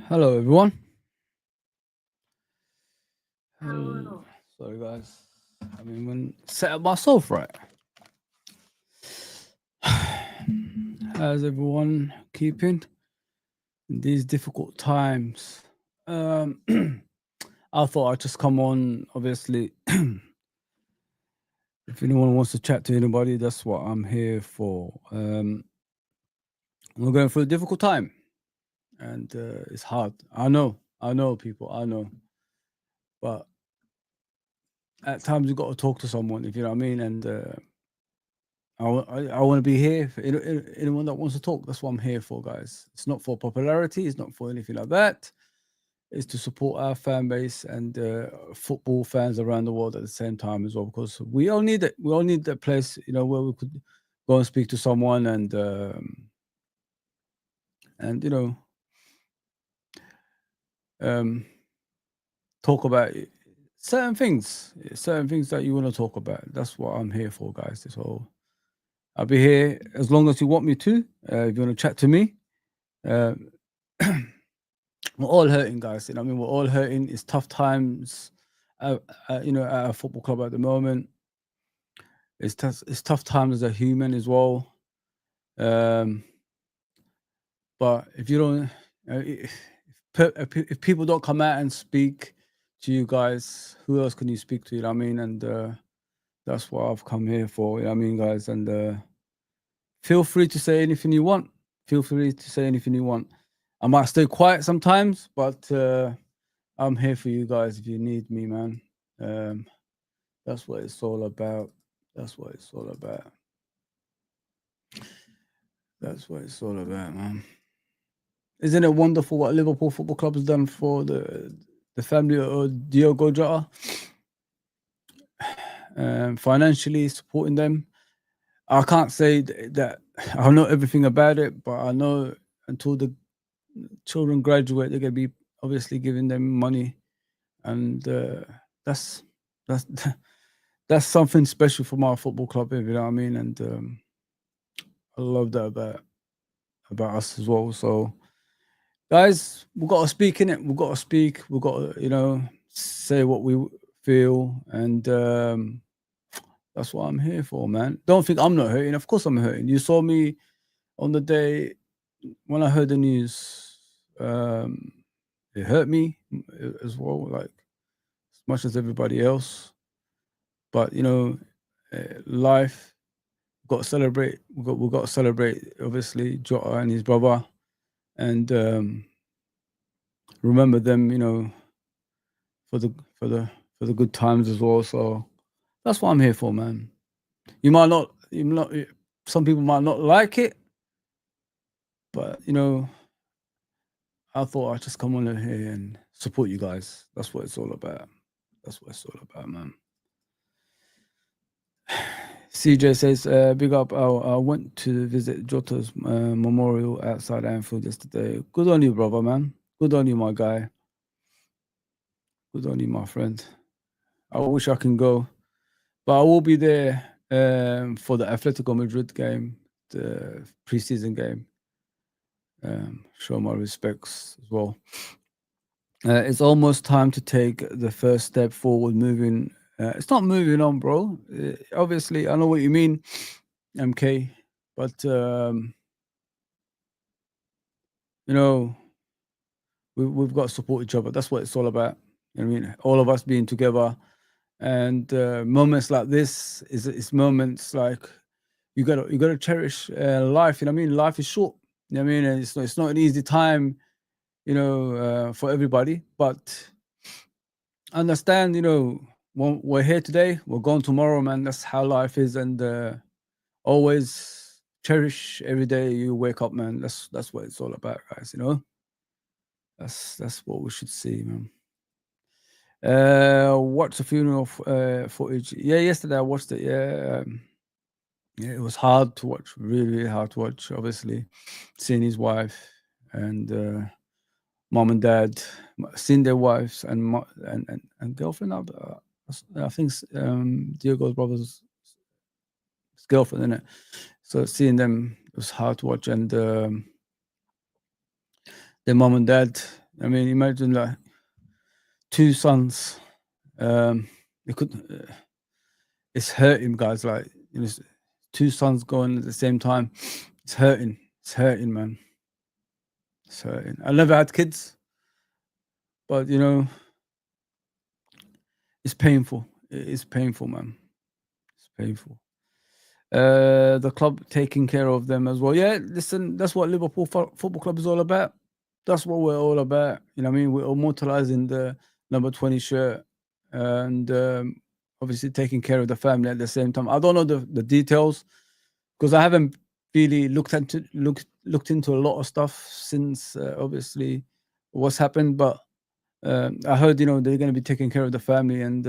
Hello, everyone. Hello. Sorry, guys. I mean, when set up myself right. How's everyone keeping in these difficult times? Um, I thought I'd just come on. Obviously, if anyone wants to chat to anybody, that's what I'm here for. We're going through a difficult time, and it's hard. I know, people. I know, but at times you got to talk to someone, if you know what I mean, and I want to be here for anyone that wants to talk. That's what I'm here for, guys. It's not for popularity. It's not for anything like that. It's to support our fan base and football fans around the world at the same time as well, because we all need it. We all need that place, where we could go and speak to someone and um, talk about certain things that you want to talk about. That's what I'm here for, guys. So I'll be here as long as you want me to. If you want to chat to me, uh, we're all hurting, guys. I mean, we're all hurting. It's tough times, at our football club at the moment. It's tough. It's tough times as a human as well. Um, but if you don't, if people don't come out and speak to you guys, who else can you speak to? You know what I mean? And that's what I've come here for. You know what I mean, guys? And feel free to say anything you want. Feel free to say anything you want. I might stay quiet sometimes, but I'm here for you guys if you need me, man. Um, that's what it's all about. That's what it's all about. That's what it's all about, man. Isn't it wonderful what Liverpool Football Club has done for the family of Diogo Jota? Financially supporting them. I can't say that I know everything about it, but I know until the children graduate, they're gonna be obviously giving them money, and that's that's that's something special for my football club. If you know what I mean, and I love that about us as well. So, guys, we've got to speak in it. We've got to speak. We've got to, say what we feel, and that's what I'm here for, man. Don't think I'm not hurting. Of course, I'm hurting. You saw me on the day when I heard the news. It hurt me as well, like as much as everybody else. But life got to celebrate. We got to celebrate. Obviously, Jota and his brother, and remember them. For the for the for the good times as well. So that's what I'm here for, man. You might not. You not. Some people might not like it, but I thought I'd just come on in here and support you guys. That's what it's all about. That's what it's all about, man. CJ says, big up. I went to visit Jota's memorial outside Anfield yesterday. Good on you, brother, man. Good on you, my guy. Good on you, my friend. I wish I can go, but I will be there for the Atletico Madrid game, the preseason game. Show my respects as well. It's almost time to take the first step forward. Moving. It's not moving on, bro. Obviously, I know what you mean, MK, but we've got to support each other. That's what it's all about. I mean, all of us being together, and moments like this is moments like you gotta cherish life. You know what I mean? Life is short. You know what I mean? And it's not an easy time, for everybody. But understand, when we're here today, we're gone tomorrow, man. That's how life is, and always cherish every day you wake up, man. That's what it's all about, guys. That's what we should see, man. Watch the funeral footage. Yeah, yesterday I watched it. Yeah, yeah, it was hard to watch. Really, really hard to watch. Obviously, seeing his wife and mom and dad, seeing their wives and girlfriend. I think Diego's brother's girlfriend, in it. So seeing them, it was hard to watch, and their mom and dad. I mean, imagine like two sons. It could. It's hurting, guys. Like two sons going at the same time. It's hurting. It's hurting, man. It's hurting. I never had kids, but it's painful. It is painful, man. It's painful. The club taking care of them as well. Yeah, listen, that's what Liverpool Football Club is all about. That's what we're all about. You know what I mean? We're immortalizing the number 20 shirt and obviously taking care of the family at the same time. I don't know the details because I haven't really looked into a lot of stuff since obviously what's happened, but I heard they're going to be taking care of the family, and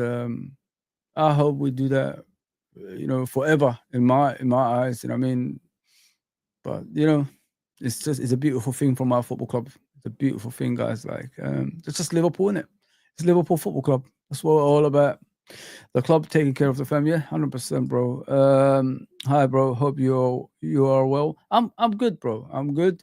I hope we do that forever in my eyes. You know what I mean? But it's a beautiful thing from our football club. It's a beautiful thing, guys. Like it's just Liverpool, innit? It's Liverpool Football Club. That's what we're all about. The club taking care of the family. Yeah, 100%, bro. Hi, bro. Hope you are well. I'm good, bro. I'm good.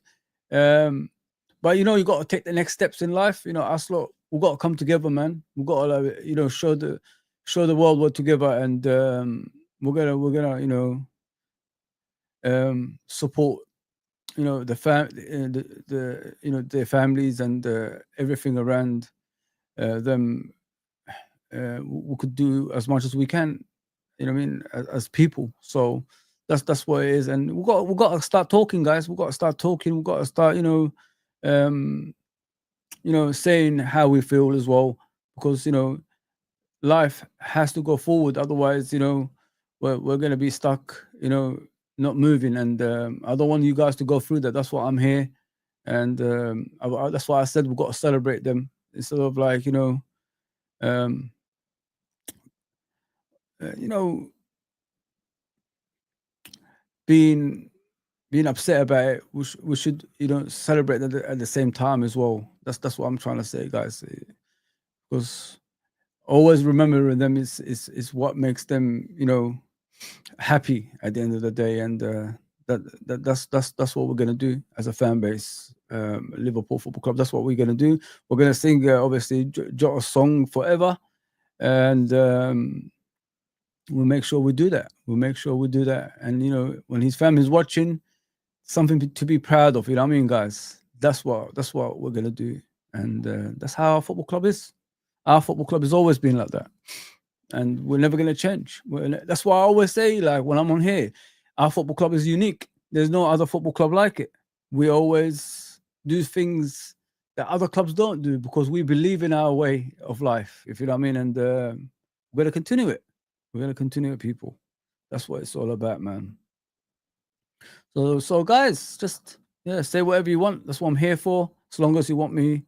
But you got to take the next steps in life. Us lot, we got to come together, man. We got to show the world we're together, and we're gonna support their families and everything around them. We could do as much as we can, what I mean, as people. So that's what it is, and we got to start talking, guys. We got to start talking. We got to start um saying how we feel as well, because life has to go forward. Otherwise, we're gonna be stuck, not moving. And I don't want you guys to go through that. That's why I'm here, and that's why I said we've got to celebrate them instead of like um, you know being upset about it. We should celebrate at the same time as well. That's what I'm trying to say, guys. Because always remembering them is what makes them happy at the end of the day. And that's what we're gonna do as a fan base. Liverpool Football Club. That's what we're gonna do. We're gonna sing obviously Jota's song forever, and we'll make sure we do that. We'll make sure we do that. And when his family's watching, something to be proud of. You know what I mean, guys? That's what we're gonna do, and that's how our football club is. Our football club has always been like that, and we're never gonna change. That's why I always say, like when I'm on here, our football club is unique. There's no other football club like it. We always do things that other clubs don't do because we believe in our way of life. If you know what I mean, and we're gonna continue it. We're gonna continue it, people. That's what it's all about, man. So guys, just say whatever you want. That's what I'm here for. As long as you want me,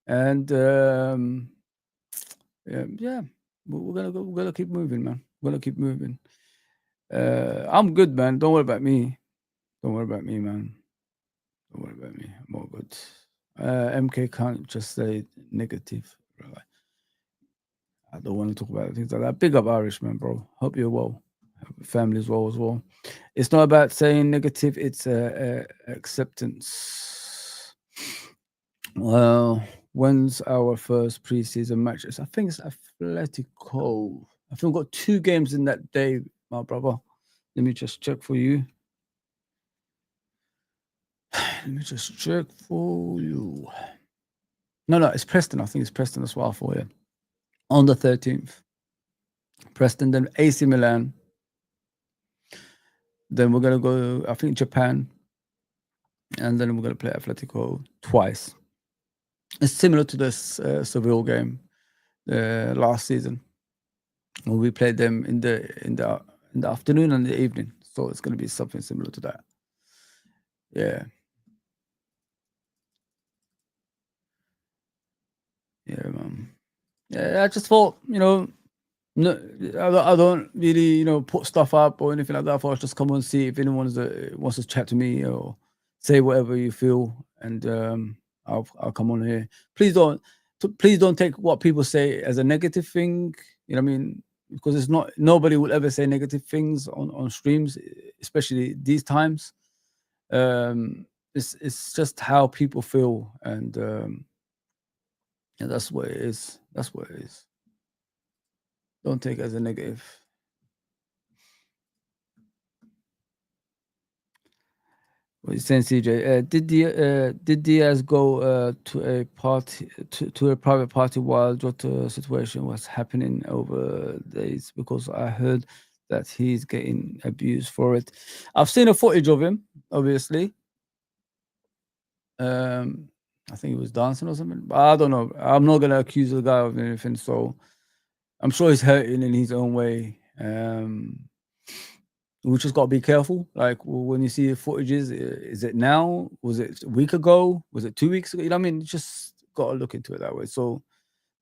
and yeah, we're gonna keep moving, man. We're gonna keep moving. I'm good, man. Don't worry about me. Don't worry about me, man. Don't worry about me. I'm all good. MK can't just say negative. Right? I don't want to talk about things like that. Big up Irish, man, bro. Hope you're well. Family as well. It's not about saying negative. It's acceptance. Well, when's our first preseason matches? I think it's Atletico. I think we've got 2 games in that day, my brother. Let me just check for you. Let me just check for you. No, it's Preston. I think it's Preston as well for you. On the 13th. Preston, then AC Milan. Then we're going to go, I think, Japan. And then we're going to play Atletico twice. It's similar to this Seville game last season. When we played them in the afternoon and the evening. So it's going to be something similar to that. Yeah. Yeah, man. Yeah, I just thought, no, I don't really, put stuff up or anything like that. I thought I'd just come and see if anyone wants to chat to me or say whatever you feel, and I'll come on here. Please don't take what people say as a negative thing. You know what I mean? Because it's not. Nobody will ever say negative things on streams, especially these times. It's just how people feel, and Yeah, that's what it is. That's what it is. Don't take it as a negative. What you saying, CJ? Did Diaz go to a party to a private party while Jota situation was happening over days? Because I heard that he's getting abused for it. I've seen a footage of him, obviously. Um, I think he was dancing or something, but I don't know. I'm not gonna accuse the guy of anything, so I'm sure he's hurting in his own way. We just got to be careful. Like when you see the footages, is it now? Was it a week ago? Was it 2 weeks ago? You know what I mean? You just got to look into it that way. So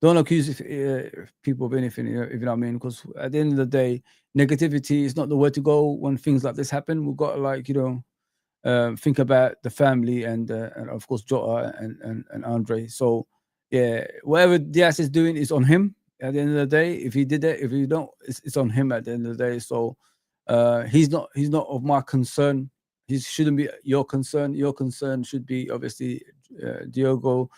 don't accuse people of anything, if you know what I mean. Because at the end of the day, negativity is not the way to go when things like this happen. We've got to, like, think about the family and of course Jota and Andre. So yeah, whatever Diaz is doing is on him. At the end of the day, if he did it, if you don't, it's on him at the end of the day. So he's not of my concern. He shouldn't be your concern. Your concern should be obviously Diogo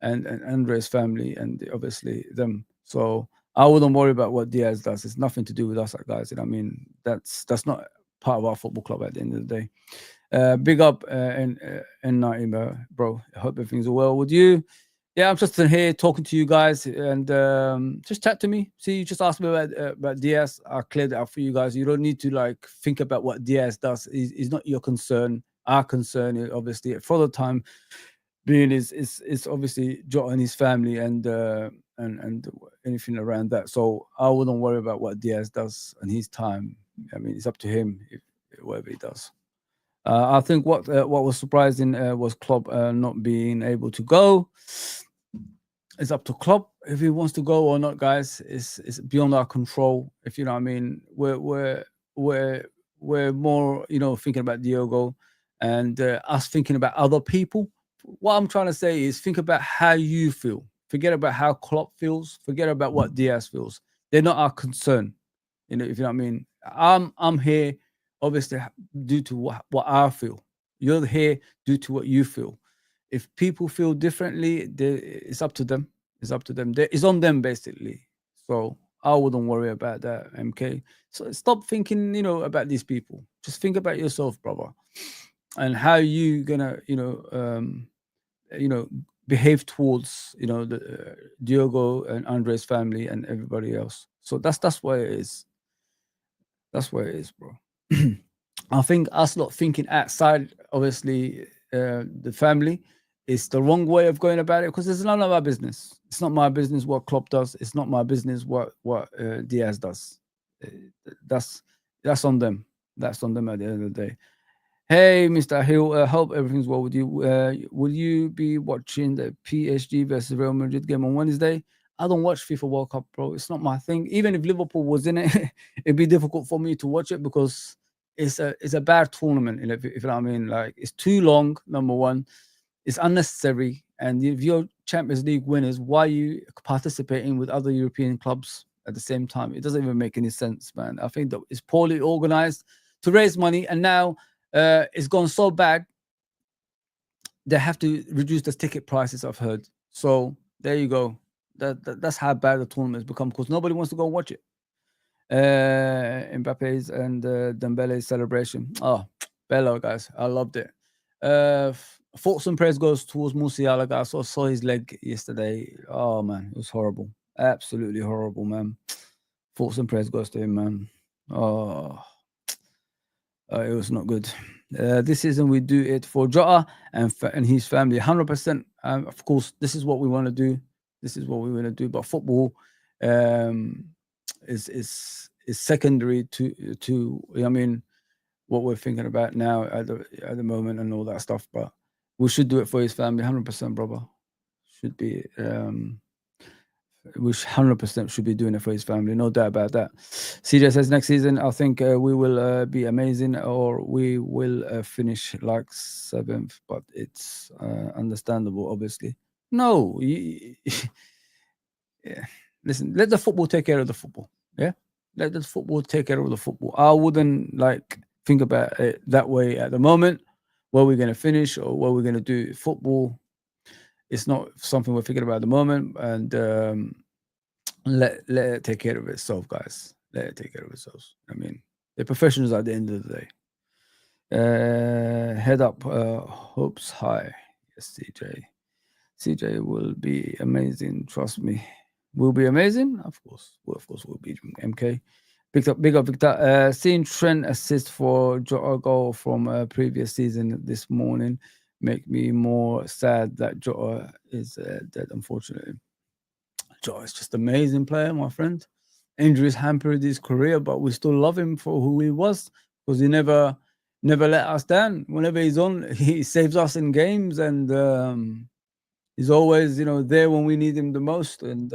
and Andre's family and obviously them. So I wouldn't worry about what Diaz does. It's nothing to do with us, guys. You know what I mean? That's not part of our football club at the end of the day. Big up and Naima, bro. I hope everything's well with you. Yeah, I'm just here talking to you guys and just chat to me. See, you just asked me about Diaz. I cleared it up for you guys. You don't need to like think about what Diaz does. It's not your concern. Our concern is obviously for the time being is obviously Jota and his family and anything around that. So I wouldn't worry about what Diaz does and his time. I mean, it's up to him if whatever he does. I think what was surprising was Klopp not being able to go. It's up to Klopp if he wants to go or not, guys. It's beyond our control. If you know what I mean, we're we're more thinking about Diogo and us thinking about other people. What I'm trying to say is think about how you feel. Forget about how Klopp feels. Forget about what Diaz feels. They're not our concern. If you know what I mean. I'm here obviously due to what I feel. You're here due to what you feel. If people feel differently, it's up to them. It's up to them. It's on them basically. So I wouldn't worry about that, MK. So stop thinking, about these people. Just think about yourself, brother, and how you gonna, behave towards, the Diogo and Andre's family and everybody else. So that's what it is. That's what it is, bro. I think us not thinking outside, obviously, the family is the wrong way of going about it because it's none of our business. It's not my business what Klopp does. It's not my business what Diaz does. Uh, that's on them. That's on them at the end of the day. Hey, Mr. Hill, hope everything's well with you. Will you be watching the PSG versus Real Madrid game on Wednesday? I don't watch FIFA World Cup, bro. It's not my thing. Even if Liverpool was in it, it'd be difficult for me to watch it because it's a bad tournament. If you know what I mean, like it's too long. Number one, it's unnecessary. And if you're Champions League winners, why are you participating with other European clubs at the same time? It doesn't even make any sense, man. I think that it's poorly organized to raise money, and now it's gone so bad they have to reduce the ticket prices. I've heard. So there you go. That's how bad the tournament has become because nobody wants to go watch it. Mbappe's and Dembele's celebration. Oh, Bello, guys, I loved it. Thoughts and prayers goes towards Musiala, guys. I saw his leg yesterday. Oh man, it was horrible. Absolutely horrible, man. Thoughts and prayers goes to him, man. Oh. It was not good. This season we do it for Jota and his family, 100%. Of course, this is what we want to do. This is what we want to do. But football is secondary to I mean what we're thinking about now at the moment and all that stuff. But we should do it for his family, 100%, brother. Should be. We 100% should be doing it for his family, no doubt about that. CJ says next season, I think we will be amazing, or we will finish like 7th, but it's understandable, obviously. No, yeah. Listen, let the football take care of the football. Yeah, let the football take care of the football. I wouldn't like think about it that way at the moment. Where we're gonna finish or what we're gonna do. Football it's not something we're thinking about at the moment, and let it take care of itself, guys. Let it take care of itself. I mean, they're professionals at the end of the day. Head up, hopes high. Yes, CJ. CJ will be amazing. Trust me, will be amazing. Of course, of course, will be MK. Big up, Victor. Seeing Trent assist for Jota goal from previous season this morning make me more sad that Jota is dead. Unfortunately, Jota is just amazing player, my friend. Injuries hampered his career, but we still love him for who he was because he never let us down. Whenever he's on, he saves us in games, and he's always there when we need him the most. And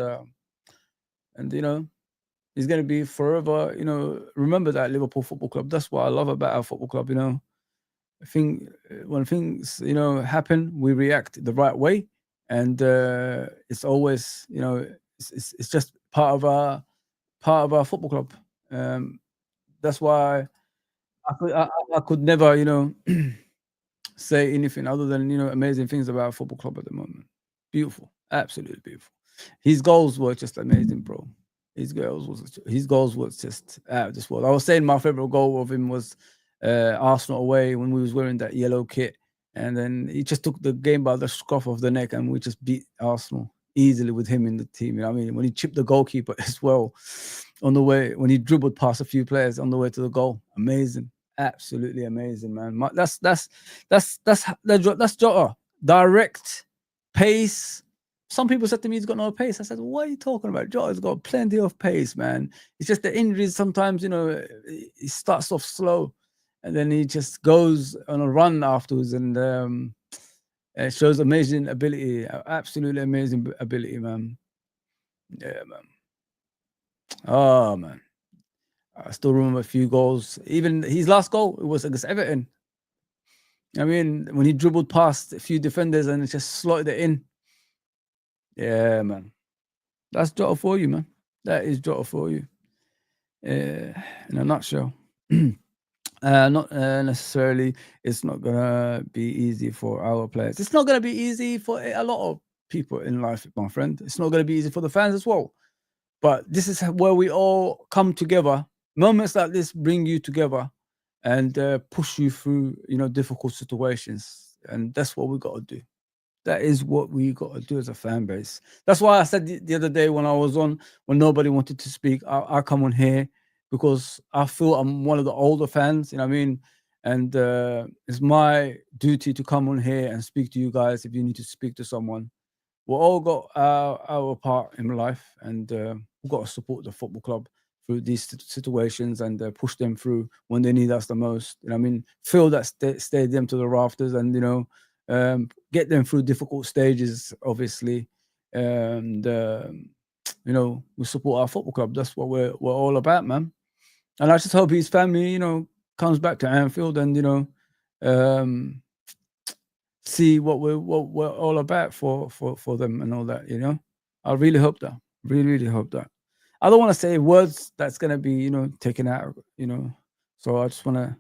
he's going to be forever. Remember that Liverpool Football Club. That's what I love about our football club. I think when things happen, we react the right way, and it's always it's just part of our football club. That's why I could never say anything other than amazing things about our football club at the moment. Beautiful, absolutely beautiful. His goals were just amazing, bro. His goals was just out of this world. I was saying my favorite goal of him was Arsenal away when we was wearing that yellow kit, and then he just took the game by the scruff of the neck, and we just beat Arsenal easily with him in the team. I mean, when he chipped the goalkeeper as well on the way, when he dribbled past a few players on the way to the goal, amazing, absolutely amazing, man. That's Jota, direct pace. Some people said to me he's got no pace. I said, what are you talking about? Jota's got plenty of pace, man. It's just the injuries sometimes, he starts off slow and then he just goes on a run afterwards, and it shows amazing ability, absolutely amazing ability, man. Yeah, man. Oh, man. I still remember a few goals. Even his last goal, it was against Everton. I mean, when he dribbled past a few defenders and just slotted it in. Yeah, man. That's Jota for you, man. That is Jota for you. In a nutshell. Not necessarily. It's not gonna be easy for our players. It's not gonna be easy for a lot of people in life, my friend. It's not gonna be easy for the fans as well. But this is where we all come together. Moments like this bring you together and push you through, difficult situations. And that's what we got to do. That is what we got to do as a fan base. That's why I said the other day when I was on, when nobody wanted to speak, I come on here because I feel I'm one of the older fans, you know what I mean? And it's my duty to come on here and speak to you guys if you need to speak to someone. We all got our part in life, and we've got to support the football club through these situations and push them through when they need us the most. You know what I mean? Fill that stadium to the rafters, and get them through difficult stages, obviously. And we support our football club. That's what we're all about, man. And I just hope his family, comes back to Anfield and um, see what we're all about for them and all that. I really hope that. Really hope that. I don't want to say words that's gonna be taken out. So I just want to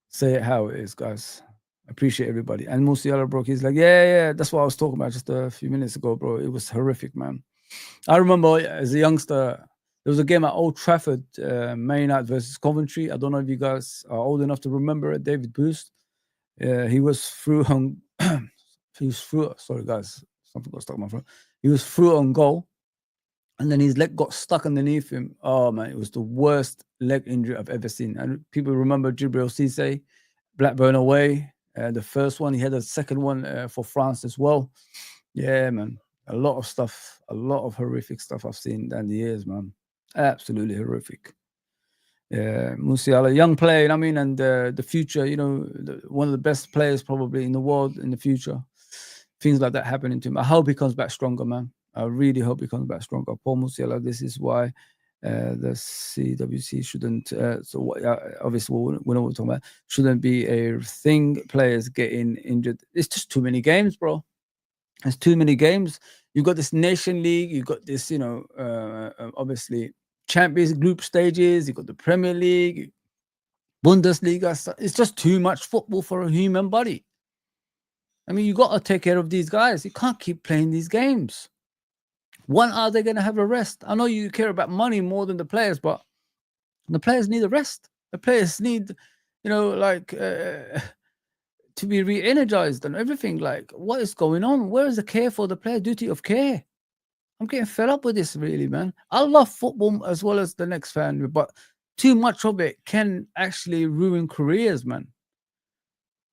say it how it is, guys. Appreciate everybody. And Musiala, bro, he's like, yeah, that's what I was talking about just a few minutes ago, bro. It was horrific, man. I remember as a youngster, there was a game at Old Trafford, Man United versus Coventry. I don't know if you guys are old enough to remember it. David Boost. He was through on. He was through. Sorry, guys, something got stuck in my throat. He was through on goal, and then his leg got stuck underneath him. Oh man, it was the worst leg injury I've ever seen. And people remember Jibril Cisse, Blackburn away. The first one, he had a second one for France as well. Yeah, man. A lot of stuff, a lot of horrific stuff I've seen down the years, man. Absolutely horrific. Yeah, Musiala, young player, and the future, one of the best players probably in the world in the future. Things like that happening to him. I hope he comes back stronger, man. I really hope he comes back stronger. Paul Musiala, this is why the CWC shouldn't, obviously, we know what we're talking about, shouldn't be a thing, players getting injured. It's just too many games, bro. There's too many games. You've got this Nation League, you've got this, obviously, Champions group stages, you've got the Premier League, Bundesliga. It's just too much football for a human body. I mean, you got to take care of these guys. You can't keep playing these games. When are they going to have a rest? I know you care about money more than the players, but the players need a rest. The players need, like to be re-energized and everything. Like, what is going on? Where is the care for the player? Duty of care. I'm getting fed up with this, really, man. I love football as well as the next fan, but too much of it can actually ruin careers, man.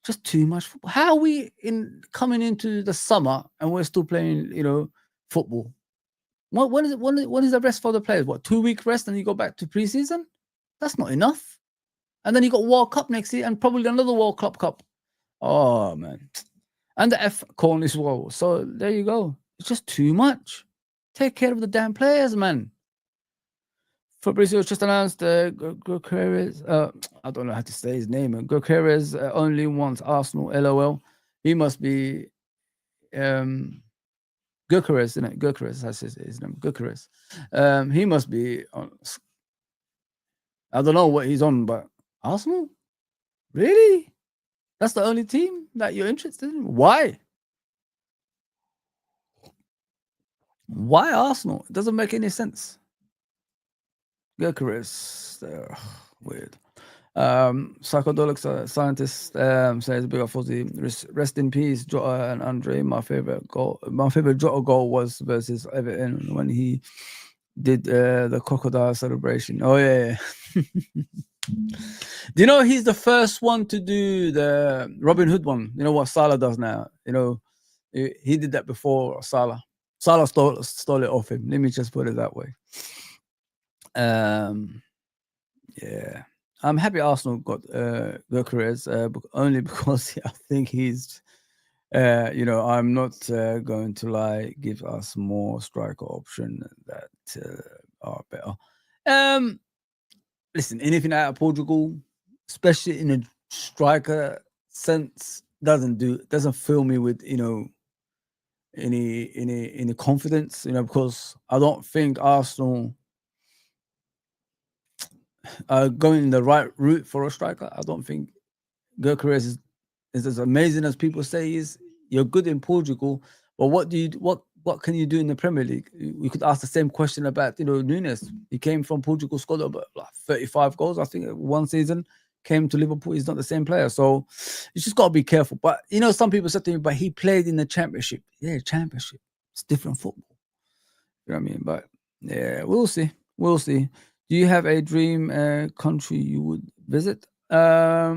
Just too much football. How are we in coming into the summer and we're still playing, football? When is the rest for the players? What, 2 week rest and you go back to preseason? That's not enough. And then you got World Cup next year and probably another World Cup. Oh man, and the F call as well. So there you go. It's just too much. Take care of the damn players, man. Fabrizio just announced Gokeres. I don't know how to say his name. Gokeres only wants Arsenal. LOL. He must be Gokeres, isn't it? Gokeres, that's his name. Gokeres. He must be on. I don't know what he's on, but Arsenal? Really? That's the only team that you're interested in? Why? Why Arsenal? It doesn't make any sense. Gokeres. Weird. Psychedelic scientist says, "Big up Fozi. Rest in peace, Jota and Andre. My favorite Jota goal was versus Everton when he did the crocodile celebration. Oh yeah. Do you know he's the first one to do the Robin Hood one? You know what Salah does now? He did that before Salah. Salah stole it off him. Let me just put it that way. Yeah. I'm happy Arsenal got Gyökeres only because I think he's, I'm not going to lie, give us more striker option that are better. Listen, anything out of Portugal, especially in a striker sense, doesn't fill me with any confidence. Because I don't think Arsenal going the right route for a striker. I don't think Gyökeres is as amazing as people say he is. You're good in Portugal, but what can you do in the Premier League? We could ask the same question about Nunes. He came from Portugal, scored about 35 goals, I think, one season. Came to Liverpool. He's not the same player, so you just got to be careful. But some people said to me, "But he played in the Championship." Yeah, Championship. It's different football. You know what I mean? But yeah, we'll see. We'll see. Do you have a dream country you would visit? I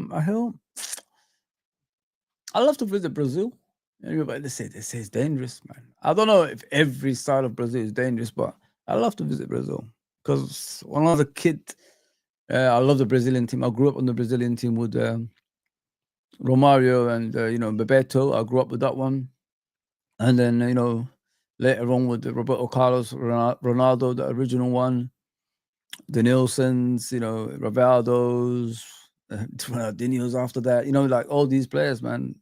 love to visit Brazil. But they say it's dangerous, man. I don't know if every side of Brazil is dangerous, but I love to visit Brazil because when I was a kid, I love the Brazilian team. I grew up on the Brazilian team with Romario and Bebeto. I grew up with that one, and then later on with Roberto Carlos, Ronaldo, the original one, the Nilsons, Rivaldo's, Ronaldinho's after that. Like all these players, man.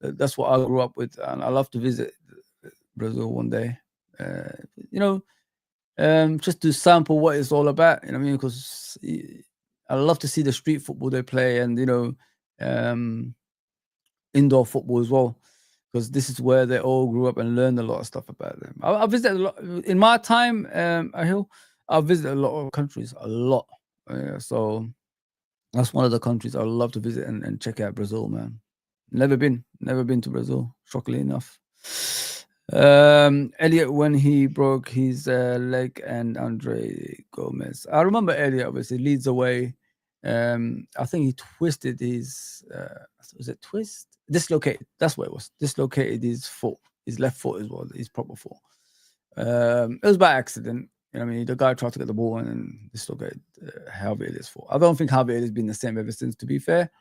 That's what I grew up with, and I love to visit Brazil one day. Just to sample what it's all about. You know what I mean? Because I love to see the street football they play, and indoor football as well. Because this is where they all grew up and learned a lot of stuff about them. I visited a lot in my time. I visited a lot of countries, a lot. So that's one of the countries I love to visit and check out. Brazil, man. Never been to Brazil, shockingly enough. Elliot when he broke his leg, and Andre Gomez. I remember Elliot obviously leads away. I think he twisted his was it twist? Dislocated. That's what it was. Dislocated his foot, his left foot as well, his proper foot. It was by accident. I mean, the guy tried to get the ball and dislocated Javier foot. I don't think Javier has been the same ever since, to be fair.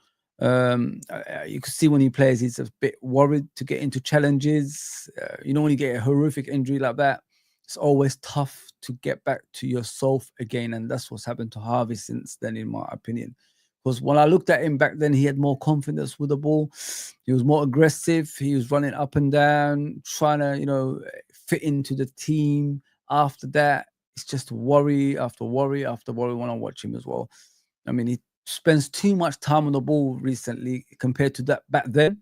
You can see when he plays, he's a bit worried to get into challenges. When you get a horrific injury like that, it's always tough to get back to yourself again, and that's what's happened to Harvey since then, in my opinion. Because when I looked at him back then, he had more confidence with the ball. He was more aggressive. He was running up and down, trying to, fit into the team. After that, it's just worry after worry after worry when I watch him as well. I mean, he spends too much time on the ball recently compared to that back then.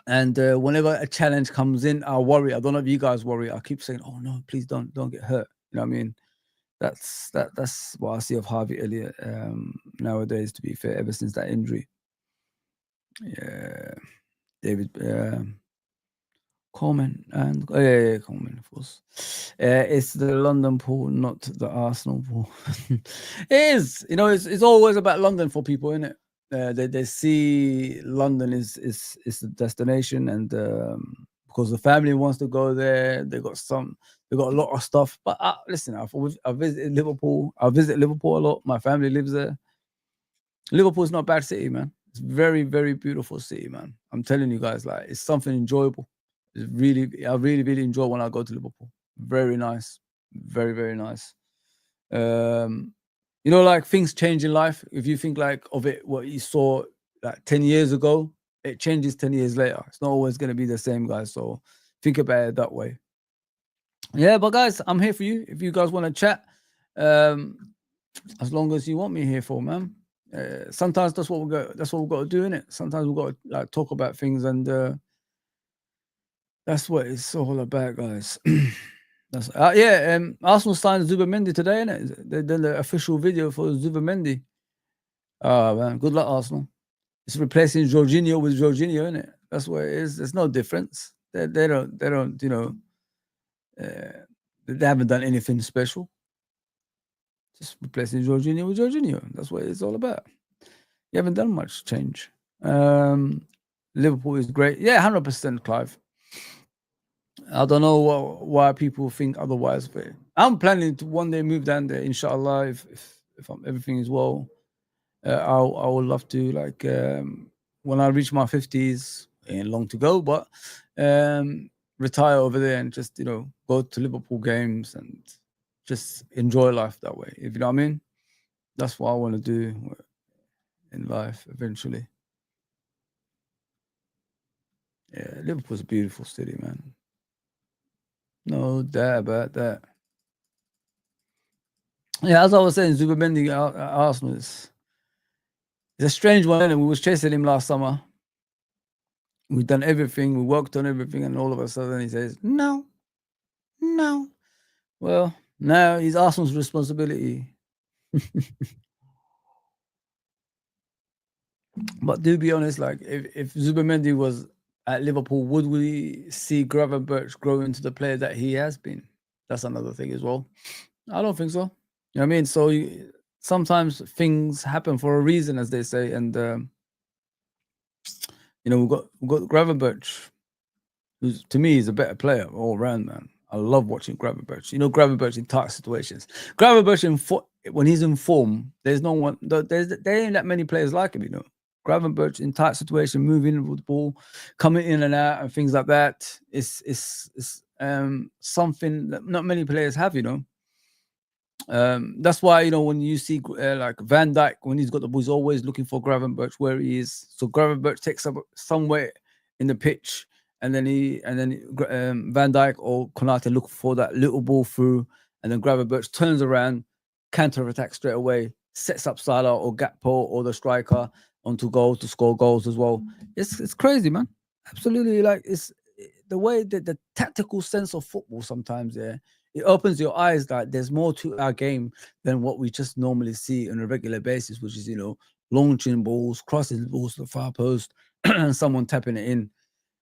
And whenever a challenge comes in, I worry. I don't know if you guys worry. I keep saying, "Oh no, please don't get hurt." You know what I mean? That's what I see of Harvey Elliott nowadays. To be fair, ever since that injury, yeah, David Coleman and yeah, Coleman, of course. It's the London pool, not the Arsenal pool. It is, you know, it's always about London for people, isn't it? They see London is the destination, and because the family wants to go there, they got a lot of stuff. But listen, I visited Liverpool. I visit Liverpool a lot. My family lives there. Liverpool's not a bad city, man. It's very beautiful city, man. I'm telling you guys, like it's something enjoyable. It's really, I really enjoy when I go to Liverpool. Very nice, very nice. Um, you know, like things change in life. If you think like of it, what you saw like 10 years ago, it changes 10 years later. It's not always going to be the same, guys. So think about it that way. Yeah, but guys, I'm here for you. If you guys want to chat, um, as long as you want me here for, man. Sometimes that's what we got. That's what we've got to do, innit? Sometimes we've got to like talk about things, and that's what it's all about, guys. That's yeah. Arsenal signed Zubamendi today, innit? They did the official video for Zubamendi. Oh man, good luck, Arsenal. It's replacing Jorginho with Jorginho, innit? That's what it is. There's no difference. They don't, you know, they haven't done anything special. Just replacing Jorginho with Jorginho. That's what it's all about. You haven't done much change. Liverpool is great. Yeah, 100%, Clive. I don't know why people think otherwise, but I'm planning to one day move down there, inshallah, if everything is well. I would love to, like, when I reach my 50s, ain't long to go, but retire over there and just, you know, go to Liverpool games and just enjoy life that way. If you know what I mean? That's what I want to do in life eventually. Yeah, Liverpool's a beautiful city, man. No doubt about that. Yeah, as I was saying, Zubamendi Arsenal is it's a strange one, and we was chasing him last summer. We've done everything, we worked on everything, and all of a sudden he says, "No, no." Well, now it's Arsenal's responsibility. But to be honest, like if Zubamendi was at Liverpool, would we see Gravenberch grow into the player that he has been? That's another thing as well. I don't think so. You know what I mean? So sometimes things happen for a reason, as they say, and you know we've got Gravenberch, who's to me is a better player all around, man. I love watching Gravenberch. You know, Gravenberch in tight situations. Gravenberch when he's in form, there's no one. There ain't that many players like him. You know, Gravenberch in tight situation, moving with the ball, coming in and out, and things like that. It's something that not many players have. You know. That's why, you know, when you see like Van Dijk, when he's got the ball, he's always looking for Gravenberch where he is. So Gravenberch takes up somewhere in the pitch, and then Van Dijk or Konate look for that little ball through, and then Gravenberch turns around, counter attack straight away, sets up Salah or Gakpo or the striker onto goals to score goals as well. It's crazy, man. Absolutely, like it's the way that the tactical sense of football sometimes. Yeah, it opens your eyes that there's more to our game than what we just normally see on a regular basis, which is, you know, launching balls, crossing balls to the far post, and someone tapping it in.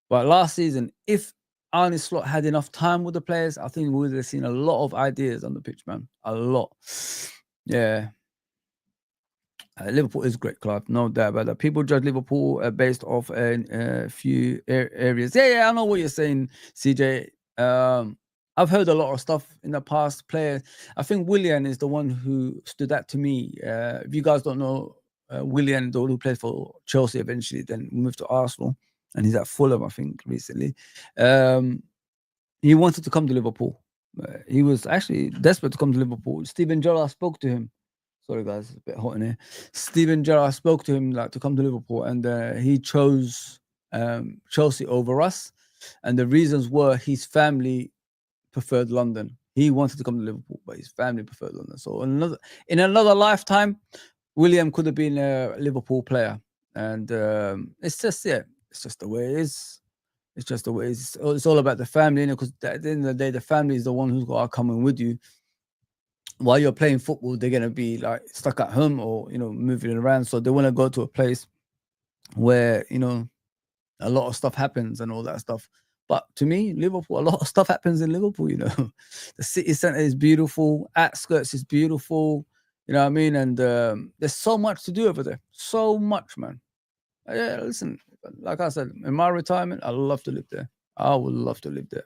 But last season, if Arne Slot had enough time with the players, I think we would have seen a lot of ideas on the pitch, man. A lot. Yeah. Liverpool is a great club, no doubt about that. People judge Liverpool based off a few areas. Yeah, I know what you're saying, CJ. I've heard a lot of stuff in the past. Players, I think Willian is the one who stood out to me. If you guys don't know, Willian, the one who played for Chelsea eventually, then moved to Arsenal, and he's at Fulham, I think, recently. He wanted to come to Liverpool. He was actually desperate to come to Liverpool. Steven Gerrard spoke to him. Sorry, guys, it's a bit hot in here. Steven Gerrard spoke to him like to come to Liverpool, and he chose Chelsea over us. And the reasons were his family preferred London. He wanted to come to Liverpool, but his family preferred London. So in another lifetime, William could have been a Liverpool player. And it's just the way it is. It's just the way it's all about the family, because at the end of the day, the family is the one who's got to come in with you. While you're playing football, they're gonna be like stuck at home or moving around. So they want to go to a place where a lot of stuff happens and all that stuff. But to me, Liverpool, a lot of stuff happens in Liverpool. The city centre is beautiful, outskirts is beautiful. You know what I mean? And there's so much to do over there. So much, man. Yeah, listen, like I said, in my retirement, I love to live there. I would love to live there.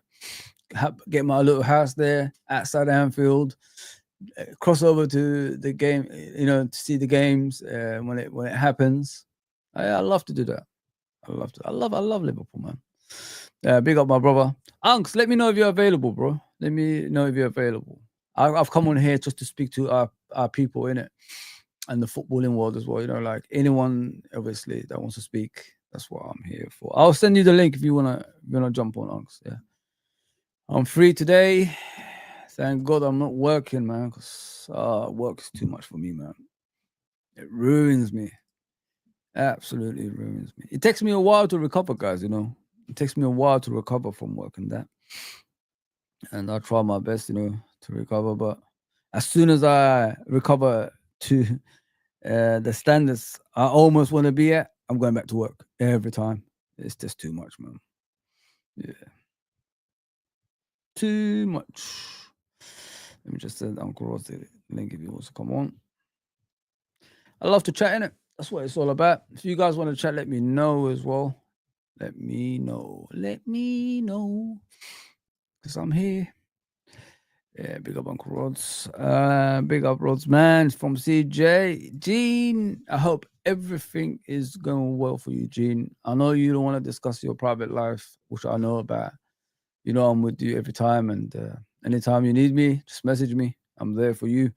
Get my little house there outside Anfield. Cross over to the game, to see the games when it happens. I love to do that. I love Liverpool, man. Big up my brother. Unks, let me know if you're available, bro. Let me know if you're available. I've come on here just to speak to our people in it and the footballing world as well. Like anyone, obviously, that wants to speak. That's what I'm here for. I'll send you the link if you wanna jump on, Unks. Yeah, I'm free today. Thank God I'm not working, man. Cause work is too much for me, man. It ruins me. Absolutely ruins me. It takes me a while to recover, guys. It takes me a while to recover from work and that. And I try my best, to recover. But as soon as I recover to the standards I almost want to be at, I'm going back to work every time. It's just too much, man. Yeah. Too much. Let me just send Uncle Ross the link if he wants to come on. I love to chat in it. That's what it's all about. If you guys want to chat, let me know as well. Let me know. Let me know. Because I'm here. Yeah, big up Uncle Rods. Big up Rods, man, from CJ. Gene, I hope everything is going well for you, Gene. I know you don't want to discuss your private life, which I know about. I'm with you every time, and anytime you need me, just message me. I'm there for you.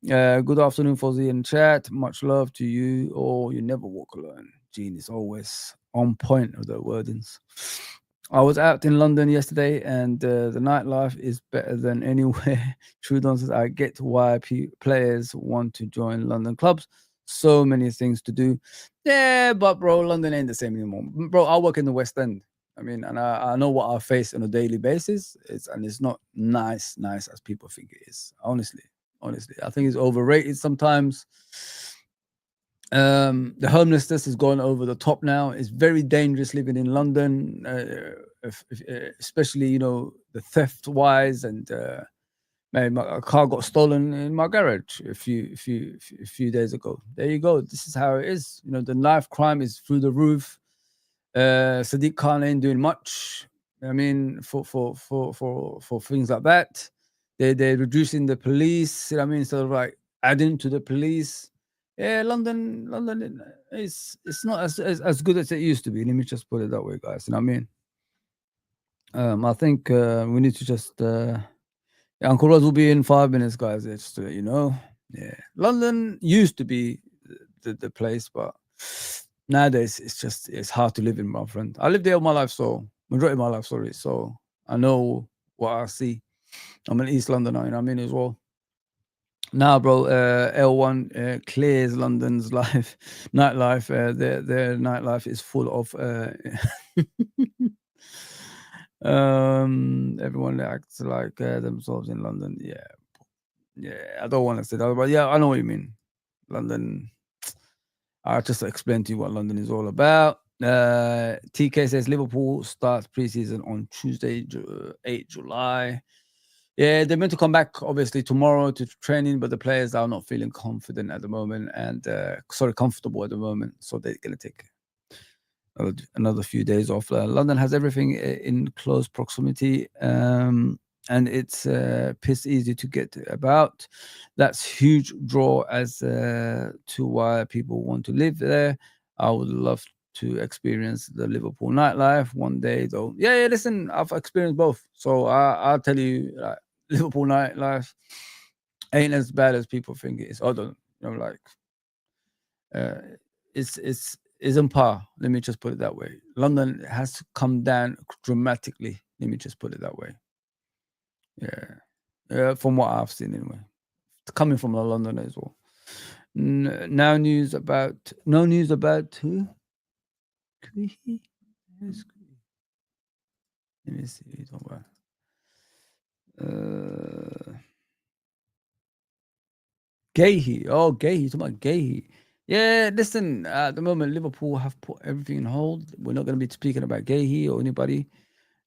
Good afternoon, Fozi in chat. Much love to you. Or you never walk alone. Gene is always on point with the wordings. I was out in London yesterday, and the nightlife is better than anywhere. Trudon says, I get why players want to join London clubs. So many things to do. Yeah, but bro, London ain't the same anymore. Bro, I work in the West End. I mean, and I know what I face on a daily basis. It's not nice as people think it is. Honestly, I think it's overrated sometimes. The homelessness has gone over the top now. It's very dangerous living in London, especially the theft wise. And my car got stolen in my garage a few days ago. There you go. This is how it is. The knife crime is through the roof. Sadiq Khan ain't doing much. I mean, for things like that, they're reducing the police. I mean, sort of like adding to the police. Yeah, London is it's not as good as it used to be. Let me just put it that way, guys. You know what I mean? I think we need to just. Uncle Rose will be in 5 minutes, guys. Just to let you know. Yeah, London used to be the place, but nowadays it's hard to live in, my friend. I lived there all my life, so majority of my life, sorry. So I know what I see. I'm an East Londoner, you know what I mean, as well. Now, bro, L1 clears London's nightlife. Their nightlife is full of everyone acts like themselves in London. Yeah. I don't want to say that, but yeah, I know what you mean. London. I just explained to you what London is all about. TK says Liverpool starts preseason on Tuesday, 8 July. Yeah, they're meant to come back obviously tomorrow to training, but the players are not feeling confident at the moment and comfortable at the moment. So they're going to take another few days off. London has everything in close proximity, and it's piss easy to get about. That's huge draw as to why people want to live there. I would love to experience the Liverpool nightlife one day, though. Yeah. Listen, I've experienced both, so I'll tell you, Liverpool nightlife ain't as bad as people think it is. I don't, it's on par. Let me just put it that way. London has come down dramatically. Let me just put it that way. Yeah, from what I've seen anyway. Coming from a Londoner as well. No news about who? Let me see. Gahey. Oh, Gahey. Talking about Gahey. Yeah, listen. At the moment, Liverpool have put everything in hold. We're not going to be speaking about Gahey or anybody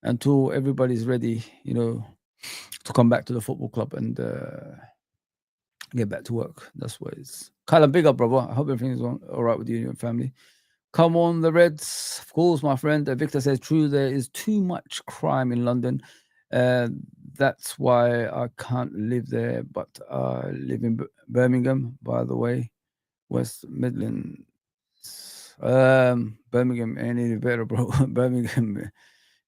until everybody's ready. To come back to the football club and get back to work. That's what it's. Kylan, big up, brother. I hope everything's all right with you and your family. Come on, the Reds. Of course, my friend. Victor says, true, there is too much crime in London. Uh, that's why I can't live there, but I live in Birmingham, by the way, West Midlands. Birmingham ain't any better, bro. Birmingham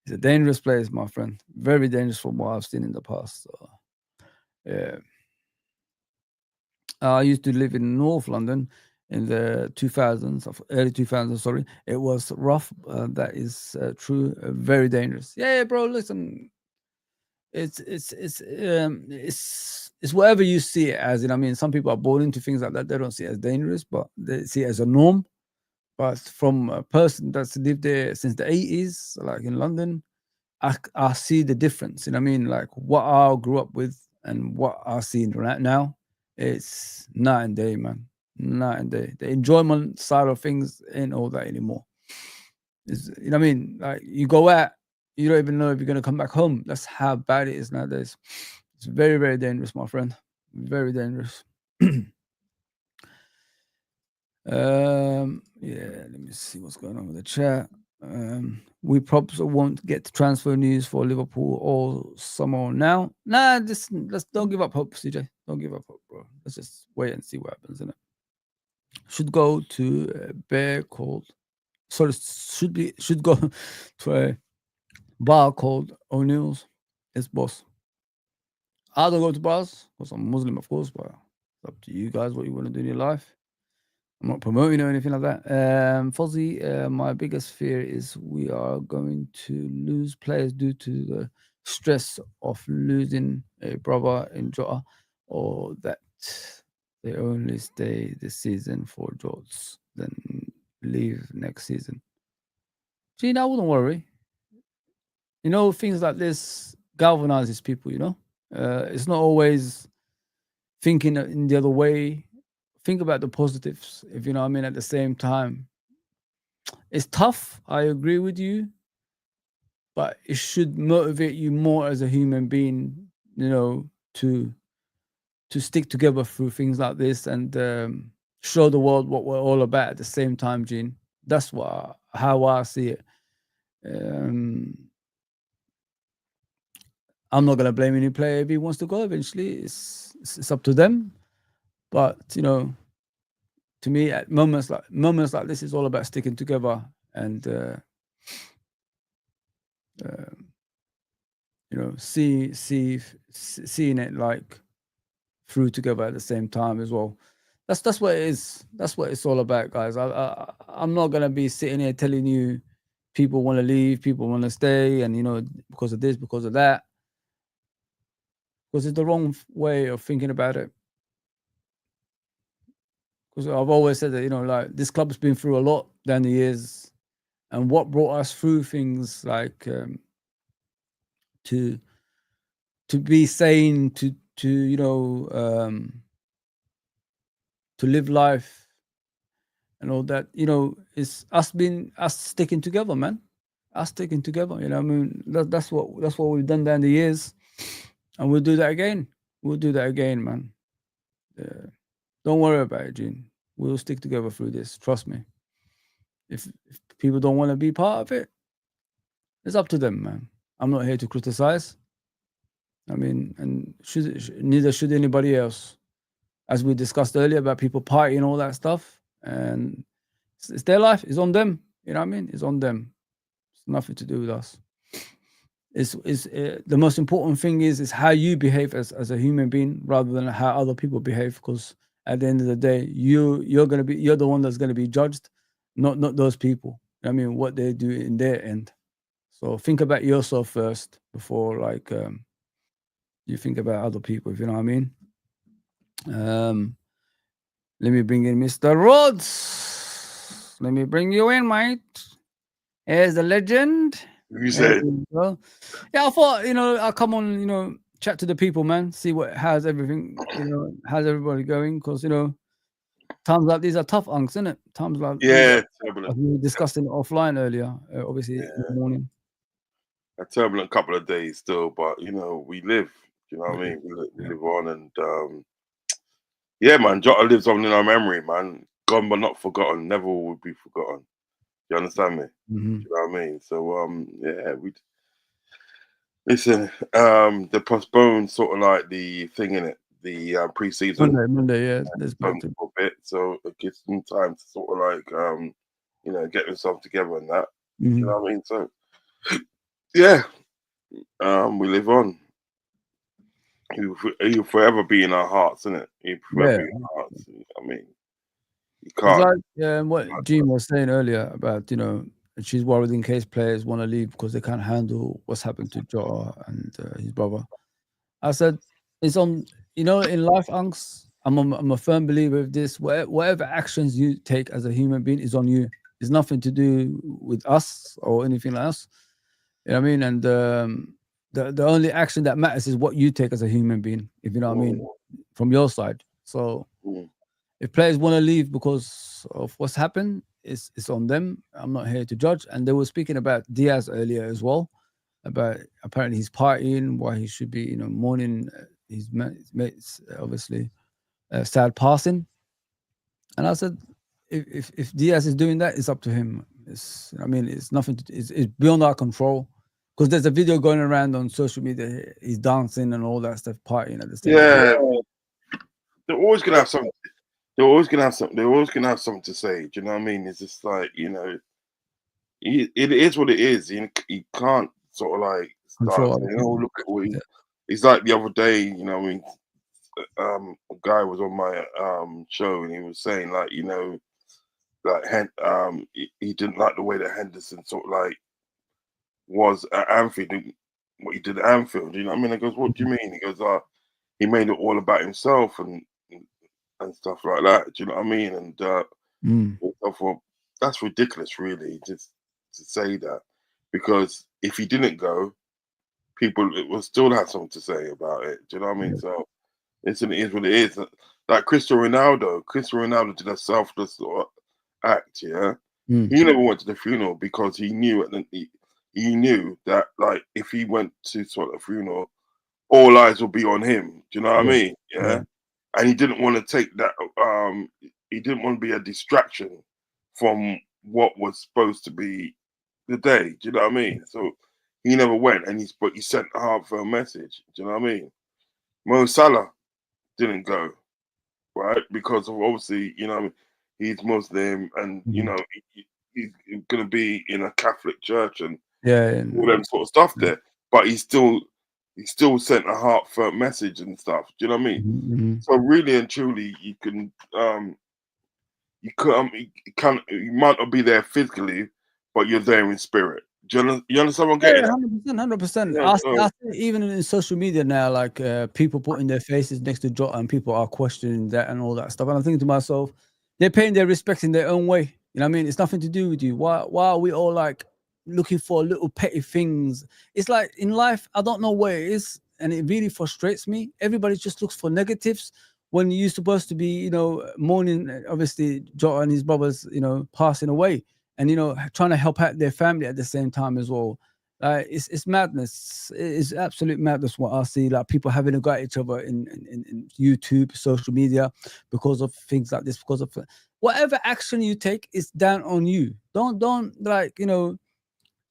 is a dangerous place, my friend. Very dangerous from what I've seen in the past. So, yeah. I used to live in North London in the 2000s, early 2000s. Sorry, it was rough. That is true. Very dangerous. Yeah, bro. Listen, it's whatever you see it as. I mean, some people are born into things like that. They don't see it as dangerous, but they see it as a norm. But from a person that's lived there since the 80s, like in London, I see the difference. I mean, like what I grew up with and what I see right now, it's night and day, man. Night and day. The enjoyment side of things ain't all that anymore. What I mean? Like you go out, you don't even know if you're gonna come back home. That's how bad it is nowadays. It's very, very dangerous, my friend. Very dangerous. Yeah, let me see what's going on with the chat. We probably won't get transfer news for Liverpool or someone now. Nah, let's don't give up hope, CJ. Don't give up hope, bro. Let's just wait and see what happens, innit? Should go to a bear called sorry, should go to a bar called O'Neill's. It's boss. I don't go to bars because I'm Muslim, of course, but it's up to you guys what you want to do in your life. I'm not promoting or anything like that. Fozi, my biggest fear is we are going to lose players due to the stress of losing a brother in Jota, or that they only stay this season for Jots, then leave next season. Gene, I wouldn't worry. Things like this galvanizes people, it's not always thinking in the other way. Think about the positives, if you know what I mean, at the same time. It's tough, I agree with you, but it should motivate you more as a human being, to stick together through things like this and show the world what we're all about at the same time, Gene. That's how I see it. Um, I'm not gonna blame any player if he wants to go eventually. It's up to them. But to me, at moments like this, is all about sticking together and seeing it like through together at the same time as well. That's what it is. That's what it's all about, guys. I'm not gonna be sitting here telling you people want to leave, people want to stay, and because of this, because of that, because it's the wrong way of thinking about it. Because I've always said that like this club's been through a lot down the years, and what brought us through things like to be sane, to to live life and all that, it's us sticking together, man. Us sticking together. I mean, that's what we've done down the years, and we'll do that again. We'll do that again, man. Don't worry about it, Gene. We'll stick together through this. Trust me. If people don't want to be part of it, it's up to them, man. I'm not here to criticize. I mean, and neither should anybody else. As we discussed earlier about people partying, all that stuff, and it's their life. It's on them. You know what I mean? It's on them. It's nothing to do with us. Is the most important thing is how you behave as a human being rather than how other people behave. Because at the end of the day, you're the one that's gonna be judged, not those people. I mean, what they do in their end. So think about yourself first before you think about other people. If you know what I mean. Let me bring in Mr. Rhodes. Let me bring you in, mate. Here's the legend. You Hey, said, well, yeah, I thought, I'll come on, chat to the people, man. See how's everything, how's everybody going? Because, times like these are tough, unks, isn't it? Times like these, yeah, as turbulent. we were discussing offline earlier, obviously in the Yeah, morning. a turbulent couple of days still, but we live. You know what I Yeah, mean? We yeah. live on, and yeah, man, Jota lives on in our memory, man. Gone but not forgotten. Never will be forgotten. You understand me? Mhm. You know what I mean? So yeah, we listen. They postponed sort of like the thing in it, the pre-season Monday, yeah, there's back postponed to. for a bit, so it gives them time to sort of like get themselves together and that. You Mhm. know what I mean? So yeah, we live on. He'll forever be in our hearts, isn't it? He'll forever Yeah. be in our hearts. I mean, you It's can't. like what Jean was saying earlier about, she's worried in case players want to leave because they can't handle what's happened to Jota and his brother. I said, it's on, in life, Unks, I'm a firm believer of this. Whatever actions you take as a human being is on you. It's nothing to do with us or anything else. You know what I mean? And the only action that matters is what you take as a human being, if you know what I Mm, mean, from your side. So mm. if players want to leave because of what's happened, it's on them. I'm not here to judge. And they were speaking about Diaz earlier as well, about apparently he's partying, why he should be, mourning his mates, obviously, sad passing. And I said, if Diaz is doing that, it's up to him. I mean, it's nothing. It's beyond our control. Because there's a video going around on social media. He's dancing and all that stuff, partying at the same time. Yeah, they're always gonna have something. They're always gonna have something. They're always gonna have something to say. Do you know what I mean? It's just like it is what it is. You can't sort of like start Control other saying, "Oh, people. look at what he." Yeah. It's like the other day. I mean, a guy was on my show and he was saying like, like he didn't like the way that Henderson sort of like was at Anfield, what he did at Anfield. You know what I mean? I goes, "What do you mean?" He goes, he made it all about himself and stuff like that. Do you know what I mean? And Mm. I thought that's ridiculous, really, just to say that, because if he didn't go, people will still have something to say about it. Do you know what I mean? Yeah. So it is what it is. Like Cristiano Ronaldo did a selfless sort of act. Yeah, Mm. he never went to the funeral because he knew he knew that like if he went to sort of funeral, all eyes will be on him. Do you know what I Yeah. mean? Yeah, Yeah. and he didn't want to take that. He didn't want to be a distraction from what was supposed to be the day. Do you know what I mean? So he never went, and he sent a heartfelt message. Do you know what I mean? Mo Salah didn't go, right, because of obviously what I mean, he's Muslim, and Mhm. he's gonna be in a Catholic church and Yeah. all them And, sort of stuff there. But he still sent a heartfelt message and stuff. Do you know what I mean? mhm. So really and truly, you can't you might not be there physically, but you're there in spirit. You understand what I'm Yeah, getting at? 100%, 100%. Yeah. I So see even in social media now, like people putting their faces next to Jota and people are questioning that and all that stuff. And I'm thinking to myself, they're paying their respects in their own way. You know what I mean? It's nothing to do with you. Why are we all like looking for little petty things? It's like in life, I don't know what it is, and it really frustrates me. Everybody just looks for negatives when you're supposed to be, mourning, obviously, Jota and his brothers, passing away, and trying to help out their family at the same time as well. It's madness. It's absolute madness what I see. Like people having a go at each other in YouTube, social media, because of things like this. Because of whatever action you take, is down on you. Don't like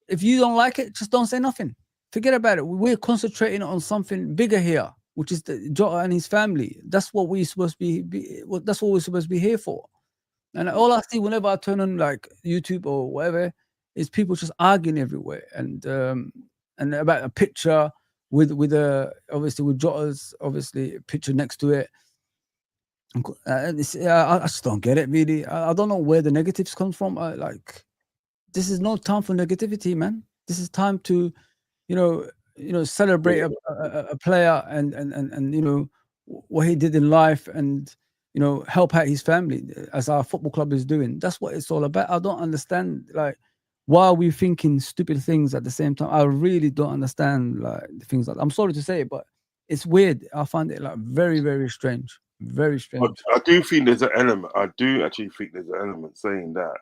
if you don't like it, just don't say nothing. Forget about it. We're concentrating on something bigger here, which is the Jota and his family. That's what we're supposed to that's what we're supposed to be here for. And all I see whenever I turn on like YouTube or whatever is people just arguing everywhere, and about a picture with a obviously with Jota's obviously picture next to it. I just don't get it really. I don't know where the negatives come from. Like this is no time for negativity, man. This is time to you know celebrate a player and what he did in life, and help out his family as our football club is doing. That's what it's all about. I don't understand like why are we thinking stupid things at the same time? I really don't understand like the things like. I'm sorry to say it, but it's weird. I find it like very, very strange. Very strange. I do think there's an element. I do actually think there's an element saying that.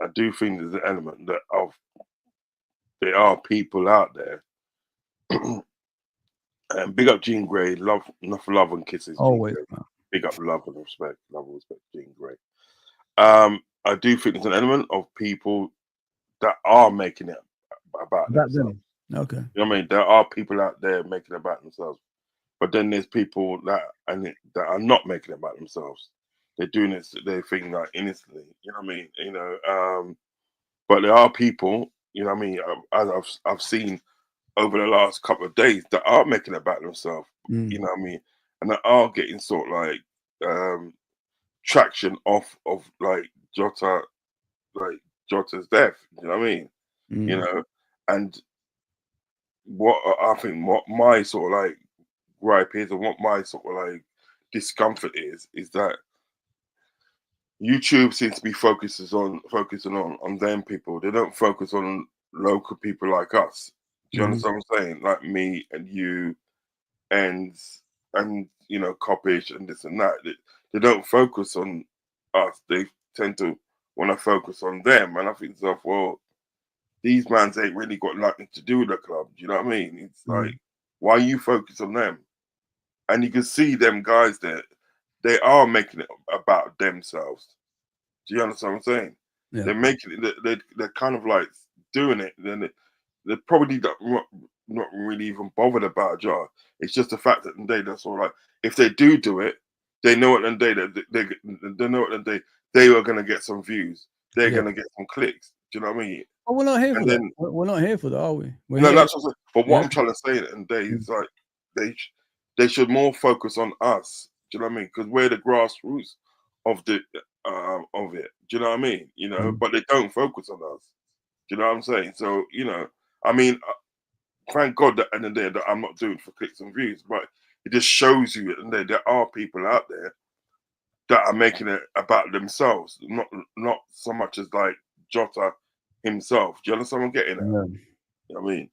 I do think there's an element that of there are people out there. And big up Jean Grey. Love, enough love and kisses, Jean Always, Grey. man. Big up love and respect, Jean Grey. I do think there's an element of people that are making it about That themselves. them. Okay. You know what I mean? There are people out there making it about themselves, but then there's people that are not making it about themselves. They're doing this their thing like innocently. You know what I mean? But there are people. You know what I mean? As I've seen over the last couple of days that are making it about themselves. You Mm, know what I mean? And that are getting sort of like traction off of like Jota's death. You know what I mean? You mm, know, and what I think what my sort of like gripe is and what my sort of like discomfort is that YouTube seems to be focusing on them people. They don't focus on local people like us. Do you mhm, understand what I'm saying? Like me and you and you know Coppish and this and that. They don't focus on us. They tend to want to focus on them. And I think to myself, well, these mans ain't really got nothing to do with the club. Do you know what I mean? It's like, mm. why you focus on them? And you can see them guys there, they are making it about themselves. Do you understand what I'm saying? Yeah. They're making it, they're kind of like doing it. Then they're probably not really even bothered about a jar. It's just the fact that that's all right. If they do it, they know at the end of the day that they know at the end they are going to get some views. They're Yeah. going to get some clicks. Do you know what I mean? But we're not here And for that. then We're not here for that, are we? We're no, here. that's what I'm saying. But what Yeah. I'm trying to say at the end of the day Mm, is like they they should more focus on us. Do you know what I mean? Because we're the grassroots of of it. Do you know what I mean? You know, mm. but they don't focus on us. Do you know what I'm saying? So you know, I mean, thank God that at the end of the day that I'm not doing it for clicks and views, but it just shows you at the end of the day there are people out there that are making it about themselves, not so much as like Jota himself. Do you understand what I'm getting at? Yeah. You know what I mean?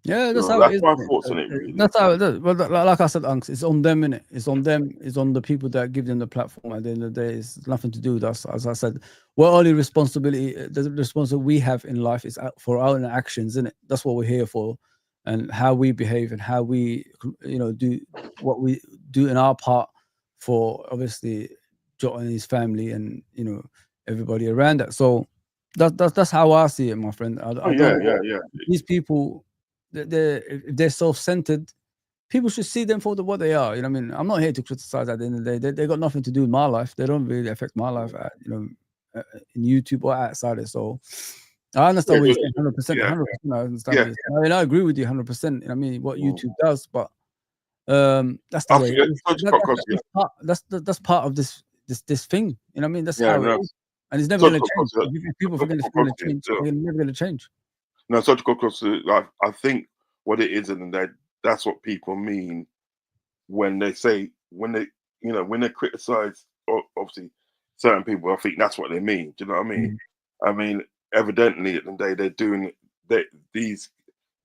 Yeah, that's So how it that's is. my Isn't thoughts it? on it, really. That's how it is. But like I said, Unks, it's on them, innit? It's on them. It's on the people that give them the platform. At the end of the day, it's nothing to do with us. As I said, what only responsibility, the responsibility we have in life is for our own actions, innit? That's what we're here for, and how we behave and how we, do what we do in our part for obviously Jot and his family and everybody around that. So that's how I see it, my friend. Oh I don't. yeah. These people, if they're self-centered, people should see them for what they are. You know what I mean? I'm not here to criticize at the end of the day. They got nothing to do with my life. They don't really affect my life, in YouTube or outside it. So I Yeah, understand what you're saying, 100%, yeah, 100%. I understand yeah. what you're saying. I mean, I agree with you 100%. I mean, what Mm. YouTube does, but that's the I way think it is. it's because That's part of this thing. You know what I mean? That's yeah, how it no, is, and it's never such going to change. because If people such think it's going to because change, they're never going to change. no, such because like I think what it is, and that's what people mean when they say when they criticize obviously certain people. I think that's what they mean. Do you know what I mean? Mhm, I mean, evidently at the end of the day they're doing these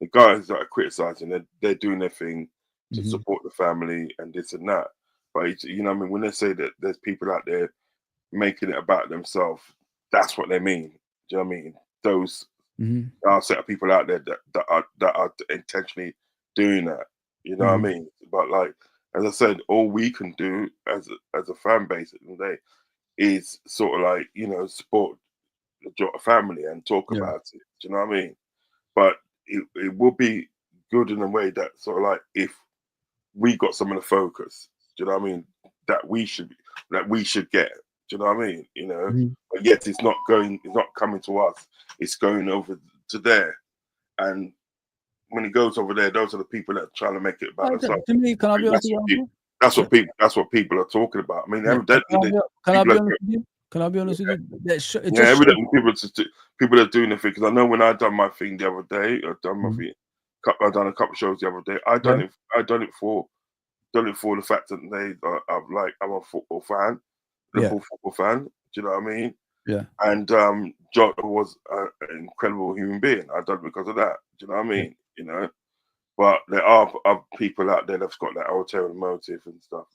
the guys that are criticizing they're doing their thing to mhm, support the family and this and that. But you know what I mean when they say that there's people out there making it about themselves, that's what they mean. Do you know what I mean? Those mhm, are set of people out there that are intentionally doing that. You know what I mhm. mean? But like as I said, all we can do as a fan base at the end of the day is sort of like support the Jota family and talk Yeah. about it. Do you know what I mean? But it will be good in a way that sort of like if we got some of the focus, do you know what I mean? That we should get. Do you know what I mean? Mhm. But yet it's not coming to us. It's going over to there. And when it goes over there, those are the people that are trying to make it about themselves. To me, can I I be think honest with you, Uncle? that's Yeah, what people are talking about. I mean, yeah. evidently the Can I people be are honest with you? Can I be honest with you? It yeah, just shows. evidently people are doing the thing because I know when I done my thing the other day, I done my Mhm. thing. I done a couple of shows the other day. Yeah, I done it for the fact that I'm a football fan, yeah, Liverpool football fan. Do you know what I mean? Yeah. And Jota was an incredible human being. I done it because of that. Do you know what I Yeah. mean? You know, but there are people out there that's got that ulterior motive and stuff.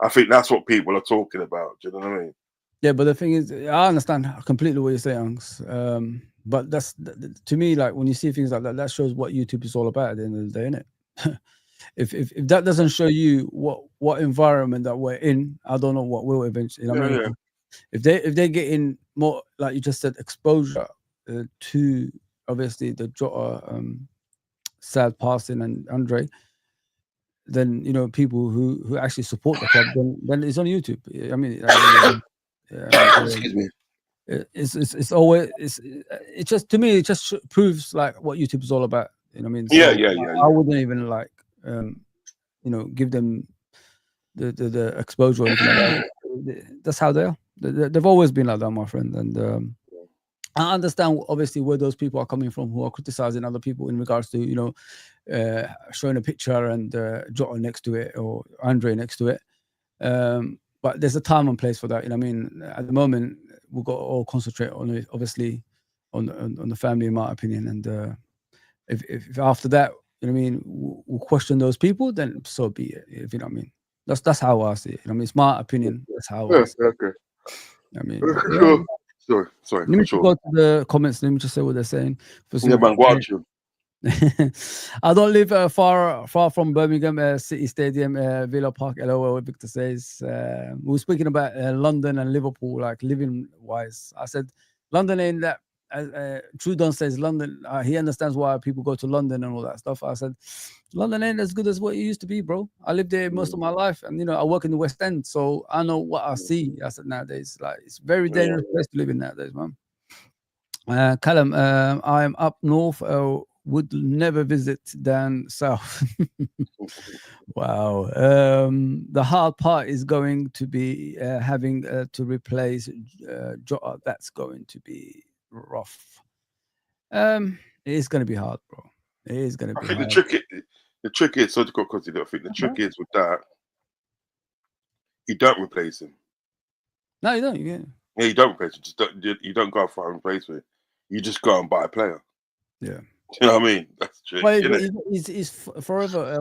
I think that's what people are talking about. Do you know what I mean? Yeah, but the thing is, I understand completely what you're saying. But to me, like when you see things like that, that shows what YouTube is all about at the end of the day, innit? If that doesn't show you what environment that we're in, I don't know what will eventually. You know what I Yeah, mean, yeah. if they get in more, like you just said, exposure to obviously the Jota sad passing and Andre, then people who actually support the club, then it's on YouTube. I mean, at the end of the day. And Excuse me. it's always it just, to me, it just proves like what YouTube is all about. You know what I mean? Yeah, So yeah, yeah, I yeah. wouldn't even like give them the exposure or anything like that. That's how they are. They've always been like that, my friend. And I understand obviously where those people are coming from who are criticizing other people in regards to showing a picture and Jota next to it or Andre next to it. But there's a time and place for that. You know what I mean? At the moment, we've got to all concentrate on it, obviously, on the family, in my opinion. And if after that, you know what I mean, we'll question those people, then so be it. If you know what I mean? That's how I see it. You know what I mean? It's my opinion. That's how I Yeah, see okay. it. I mean, but yeah. Sure. Sorry, Let for me just sure. go to the comments. Let me just say what they're saying. For Yeah, Silver. man, watch you. I don't live far from Birmingham City Stadium, Villa Park. LOL. Victor says we were speaking about London and Liverpool, like living wise. I said London ain't that. Trudon says London. He understands why people go to London and all that stuff. I said London ain't as good as what it used to be, bro. I lived there most of my life, and I work in the West End, so I know what I see. I said nowadays, like it's very Yeah. dangerous place to live in nowadays, man. Callum, I'm up north. Would never visit down south. Wow. The hard part is going to be having to replace Jota. That's going to be rough. It is going to be hard, bro. It is going to I be think hard. the trick is surgical consider. I think the trick is with that, you don't replace him. No, you don't. Yeah, you don't replace him. You don't go for a replacement. You just go and buy a player. Yeah. You know what I mean? That's the trick, Well, isn't it? he's forever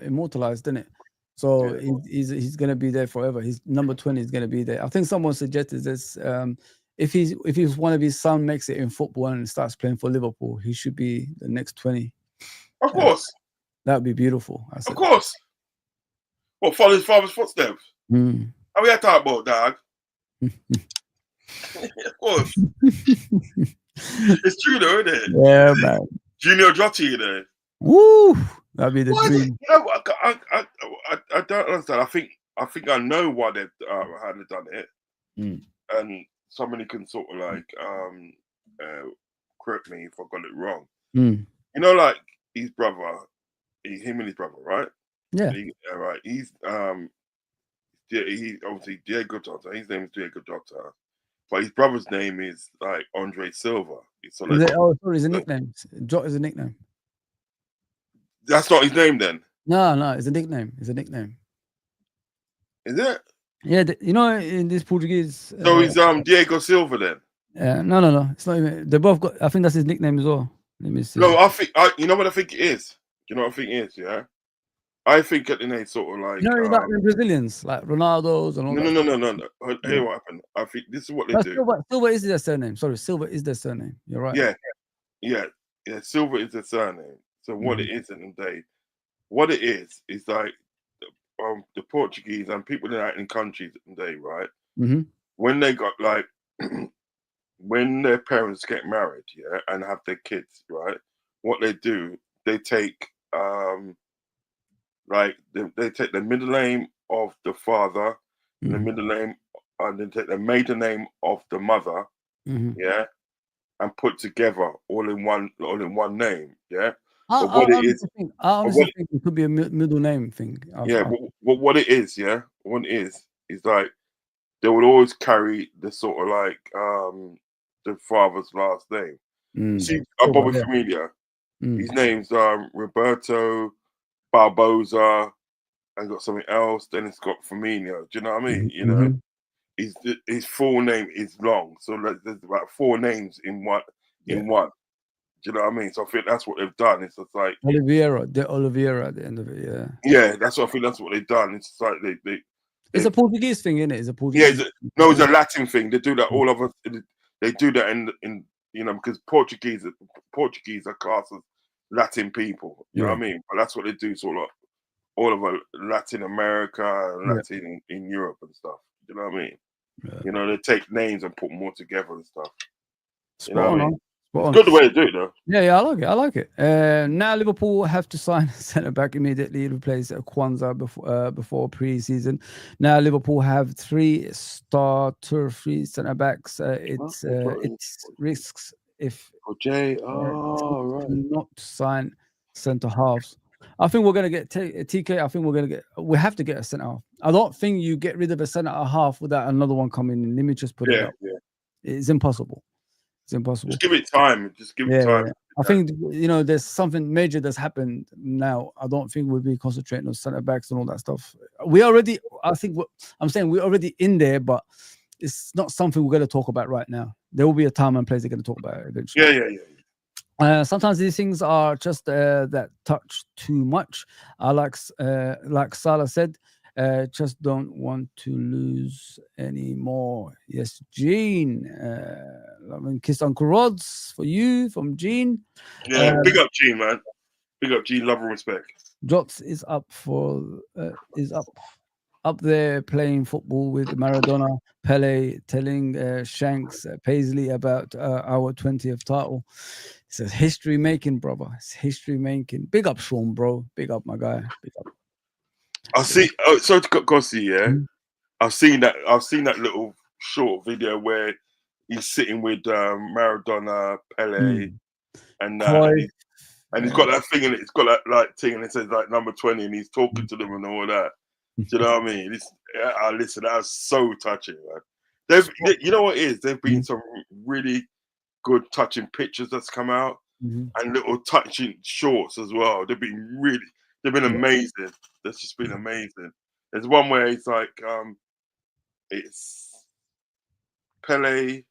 immortalized, isn't it? So Yeah. he's gonna be there forever. His number 20 is gonna be there. I think someone suggested this. If one of his son makes it in football and starts playing for Liverpool, he should be the next 20. Of Uh, course. that would be beautiful. I Of said. course. What, follow his father's footsteps? Mm. How we had to talk about, dog? Of course. It's true though, isn't it? Yeah, man. Junior Jotty, you know. Woo! That'd be the Why is it? dream. I don't understand. I think I know why they how they done it, Mm. and somebody can sort of like correct me if I got it wrong. Mm. Like his brother, him and his brother, right? Yeah. Right. He obviously Diego Jota. His name is Diego Jota, but his brother's name is like Andre Silva. So Is like, it? Oh, sorry, it's a nickname. Jot is a nickname. that's not his name then, No, it's a nickname. It's a nickname. is it? Yeah, in this Portuguese. So he's Diego Silva then. No. It's not even. They both got. I think that's his nickname as well. Let me see. No, you know what I think it is. You know what I think it is, yeah. I think at the end sort of like It's like the Brazilians, like Ronaldo's and all that stuff. no. Yeah. Hear what happened. I think this is what they No, do. Silva is their surname. Sorry, Silva is their surname. You're right. Yeah, yeah, yeah. Silva is the surname. So what Mhm. it is in the day, what it is like the Portuguese and people in countries in the day, right? Mhm. When they got like when their parents get married, yeah, and have their kids, right? What they do, they take like they take the middle name of the father and the Mhm. middle name, and then take the maiden name of the mother, Mhm. yeah, and put together all in one name, yeah. I, But I what it is, honestly think. I but honestly what think it could be a middle name thing. yeah, but what it is, yeah, what it is like they would always carry the sort of like the father's last name. You Mm. see, Silva, Bobby yeah. Familia, his Mm. name's Roberto Barbosa, and got something else. Then it's got Firmino. Do you know what I mean? Mhm. Mhm. his full name is long. So there's about 4 names in one. In one. Do you know what I mean? So I think that's what they've done. It's just like Oliveira at the end of it. Yeah. Yeah, that's what I think. That's what they've done. It's like It's a Portuguese thing, isn't it? It's a yeah, Portuguese. it's a Latin thing. They do that all of us. They do that in because Portuguese are classed as Latin people. You know what I mean? But that's what they do. Sort of all of Latin America, and Latin in Europe and stuff. You know what I mean? Yeah. They take names and put them all together and stuff. You know Spot what I on. mean? It's good the way to do it, though. Yeah, I like it. Now Liverpool have to sign a centre back immediately to replace Kwanzaa before pre-season. Now Liverpool have 3 centre backs. It's risks if Jay. not sign centre halves. I think we're gonna get TK. I think we have to get a centre half. I don't think you get rid of a centre half without another one coming in. Let me just put it up. Yeah. It's impossible. It's impossible. Just give it time. Yeah. I think there's something major that's happened now. I don't think we'll be concentrating on centre backs and all that stuff. We're already in there, but it's not something we're going to talk about right now. There will be a time and place they're going to talk about it eventually. Yeah. Sometimes these things are just that touch too much. Like Salah said, just don't want to lose any more. Yes, Gene. Kiss Uncle Rods for you from Gene. Yeah, big up Gene, man. Big up Gene, love and respect. Jots is up there playing football with Maradona, Pele, telling Shanks, Paisley about our 20th title. It's a history making, brother. It's history making. Big up Sean, bro. Big up my guy. Big up. I see. Oh, sorry to cut Gossi. Yeah, I've seen that little short video where he's sitting with Maradona, Pele, and he's got that thing in it. It's got that thing, and it says like number 20, and he's talking to them and all that. Do you know what I mean? Listen, that was so touching, man. You know what it is? There've been some really good touching pictures that's come out, and little touching shorts as well. They've been amazing. That's just been amazing. There's one where it's like it's Pele,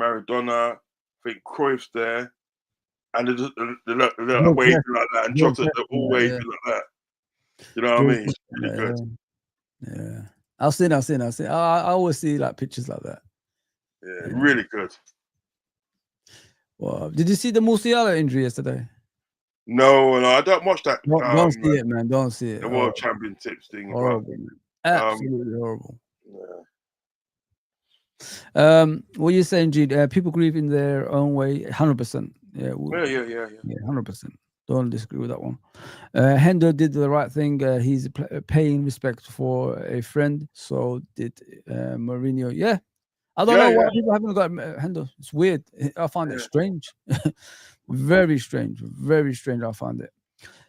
Maradona, I think Cruyff's there, and they're waving like that, and Jota, they're all waving like that. You know what I mean? It's really good. Yeah. I've seen. I always see like pictures like that. Yeah, really good. Wow. Did you see the Musiala injury yesterday? No, I don't watch that. Don't see it, man. Don't see it. The World Championships thing. Horrible, man. Absolutely horrible. Yeah. What you're saying, Gene? People grieve in their own way, 100%. Yeah. 100%. Don't disagree with that one. Hendo did the right thing. He's paying respect for a friend. So did Mourinho. Yeah. I don't know why people haven't got Hendo. It's weird. I find it strange. Very strange. Very strange. I find it.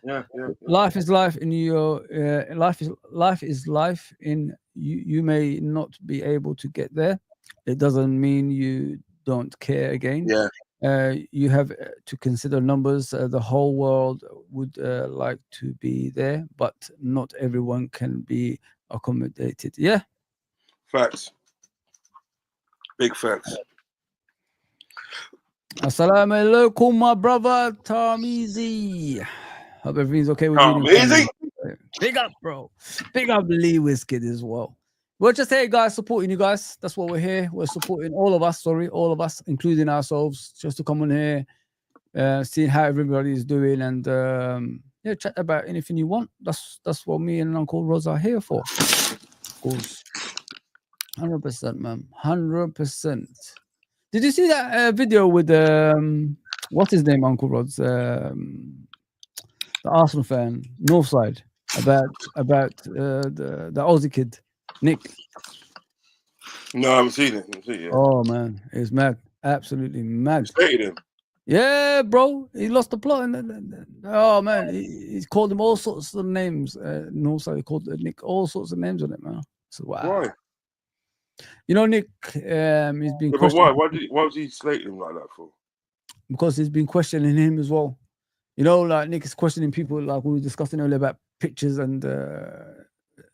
Yeah. Life is life in your life is life in you. You may not be able to get there. It doesn't mean you don't care again. Yeah. You have to consider numbers. The whole world would like to be there, but not everyone can be accommodated. Yeah. Facts. Big facts. Assalamu alaikum, my brother Tarmizi. Hope everything's okay with you. Easy. Big up, bro. Big up Lee Whiskey as well. We're just here, guys, supporting you guys. That's what we're here. We're supporting all of us, including ourselves, just to come on here, seeing how everybody is doing, and chat about anything you want. That's what me and Uncle Roz are here for. Of course. 100%, man. 100%. Did you see that video with what's his name, Uncle Rod's, the Arsenal fan, Northside, about the Aussie kid, Nick? No, I haven't seen it. Oh man, it's mad, absolutely mad. You hated him. Yeah, bro, he lost the plot, and oh man, he called him all sorts of names. Northside called Nick all sorts of names on it, man. So wow. Why? You know, Nick, he's been. Yeah, but why? Why was he slating him like that for? Because he's been questioning him as well. You know, like Nick is questioning people, like we were discussing earlier about pictures and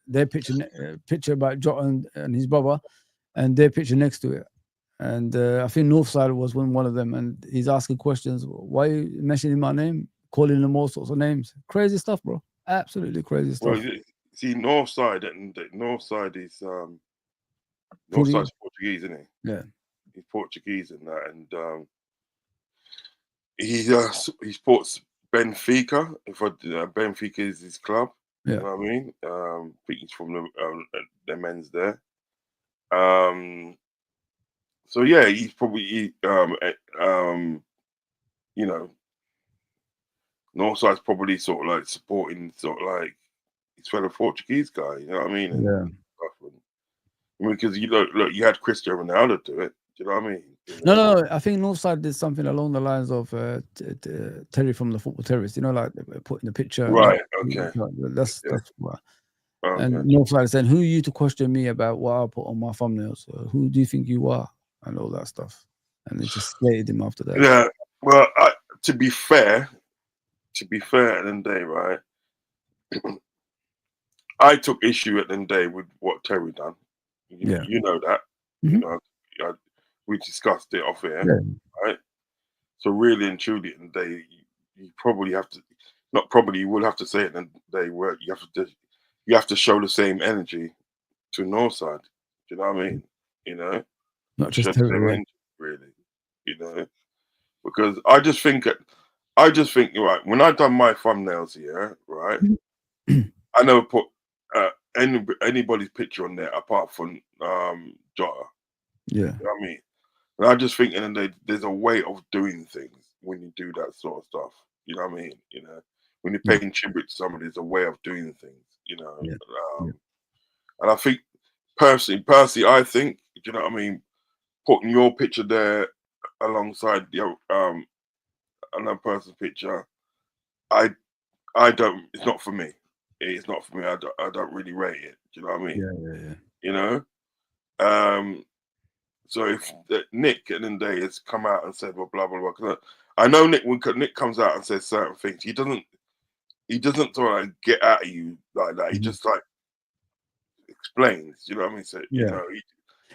their picture about Jota and his brother. and their picture next to it. And I think Northside was one of them, and he's asking questions. Why are you mentioning my name? Calling them all sorts of names. Crazy stuff, bro. Absolutely crazy Well, stuff. see, Northside and Northside is Portuguese? Northside's Portuguese, isn't he? Yeah. He's Portuguese and that, and he supports Benfica. If Benfica is his club, you Yeah. know what I mean. I think he's from the men's there. Um, so yeah, he's probably you know, Northside's probably sort of like supporting sort of like his fellow Portuguese guy. You know what I mean? And Yeah. stuff. And, I mean, because you look, you had Cristiano Ronaldo do it. Do you know what I mean? You No, know? no, I think Northside did something along the lines of Terry from the Football Terrorists. You know, like putting the picture and Right. Okay. Yeah. that's what. And Okay. Northside said, "Who are you to question me about what I put on my thumbnails? Who do you think you are?" And all that stuff. And they just slated him after that. Yeah. Well, to be fair, at the end of the day, right? I took issue at the end of the day with what Terry done. Yeah. You know that. You Hmm. know, we discussed it off here, Yeah. right? So really and truly, at the end of the day, you probably have to, not probably, you will have to say it at the end of the day where you have to show the same energy to Northside. Do you know what I mean? You know, Not just show the Terry. same Yeah. energy, really. You know, because I just think right when I done my thumbnails here, right, I never put anybody's picture on there apart from Jota. Yeah. You know what I mean? And I just think, and then there's a way of doing things when you do that sort of stuff. You know what I mean? You know, when you're Yeah. paying tribute to somebody, there's a way of doing things. You know, Yeah. Yeah. and I think personally, I think, you know what I mean, putting your picture there alongside another person's picture, I I don't. It's not for me. It's not for me. I don't really rate it. Do you know what I mean? Yeah. Yeah. Yeah. You know. Um. So if Nick at the end of the day has come out and said, well, blah blah blah. 'Cause I know Nick when Nick comes out and says certain things, he doesn't sort of like get at you like that. He Mhm. just like explains. You know what I mean? So Yeah. he's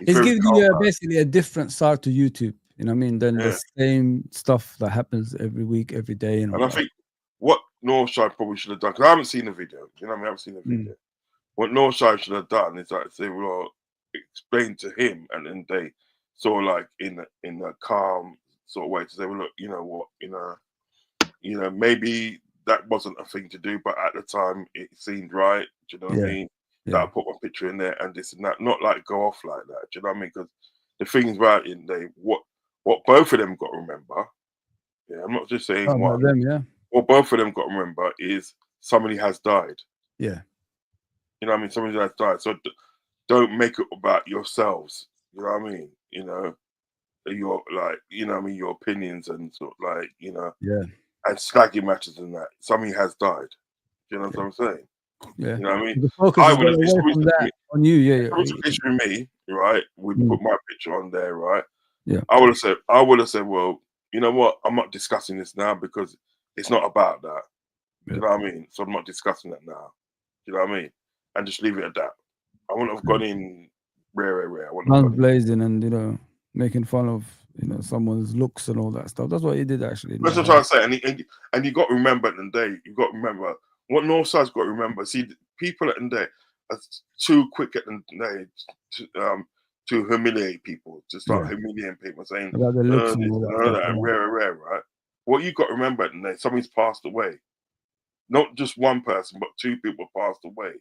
It's very giving you calm. basically a different side to YouTube. You know what I mean? Than the Yeah. same stuff that happens every week, every day, and all And I that. think what Northside probably should have done, because I haven't seen the video. You know what I mean? I haven't seen the Mm. video. What Northside should have done is like say, well, explain to him, and then they sort of like in a calm sort of way to say, well, look, you know what, maybe that wasn't a thing to do, but at the time it seemed right. Do you know what I Yeah. mean? That I Yeah. put my picture in there and this and that, not like go off like that. Do you know what I mean? Because the things right in there, what both of them got to remember. Yeah, I'm not just Oh, saying about one. them, yeah. What both of them got to remember is somebody has died. Yeah. You know what I mean? Somebody has died. So don't make it about yourselves. You know what I mean? Your like, you know what I mean, your opinions and sort of like, Yeah. and slagging matches and that. Somebody has died. You know what Yeah. I'm saying? Yeah. You know what I mean? The focus I has would gone have, if away somebody from said to that me, on you. if Yeah. somebody took issue with me, right, would Mm. put my picture on there, right? Yeah. I would have said, well, you know what? I'm not discussing this now because it's not about that. Yeah. You know what I mean? So I'm not discussing that now. You know what I mean? And just leave it at that. I wouldn't have Yeah. gone in rare. I wouldn't have Guns gone in. blazing and making fun of someone's looks and all that stuff. That's what he did actually in That's that what I'm whole. trying to say. And you got to remember at the end of the day, you got to remember what Northside's got to remember. See, people at the end of the day are too quick at the end of the day to humiliate people, to start Yeah. humiliating people, saying About the looks and this all and that all stuff. that, and Yeah. rare, right? What you got to remember at the end of the day, somebody's passed away. Not just one person, but two people passed away.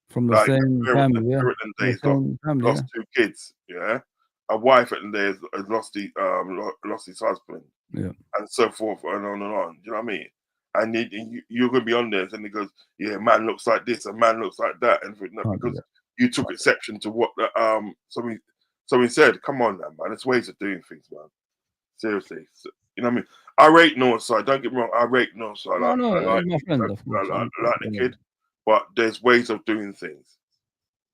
From the Like the same parent, the family. Yeah. parent at the end of the The day has same family. lost Yeah. two kids. Yeah, a wife at the end of the day has lost his husband Yeah. and so forth and on and on. Do you know what I mean? And you're going to be on there and he goes, yeah, man looks like this and man looks like that, and Can't do because that. you took exception to what somebody said. Come on, now, man. It's ways of doing things, man. Seriously, you know what I mean? I rate Northside. Don't get me wrong. I rate Northside. No, no, I like my friend, of I course. like, I like the kid, but there's ways of doing things.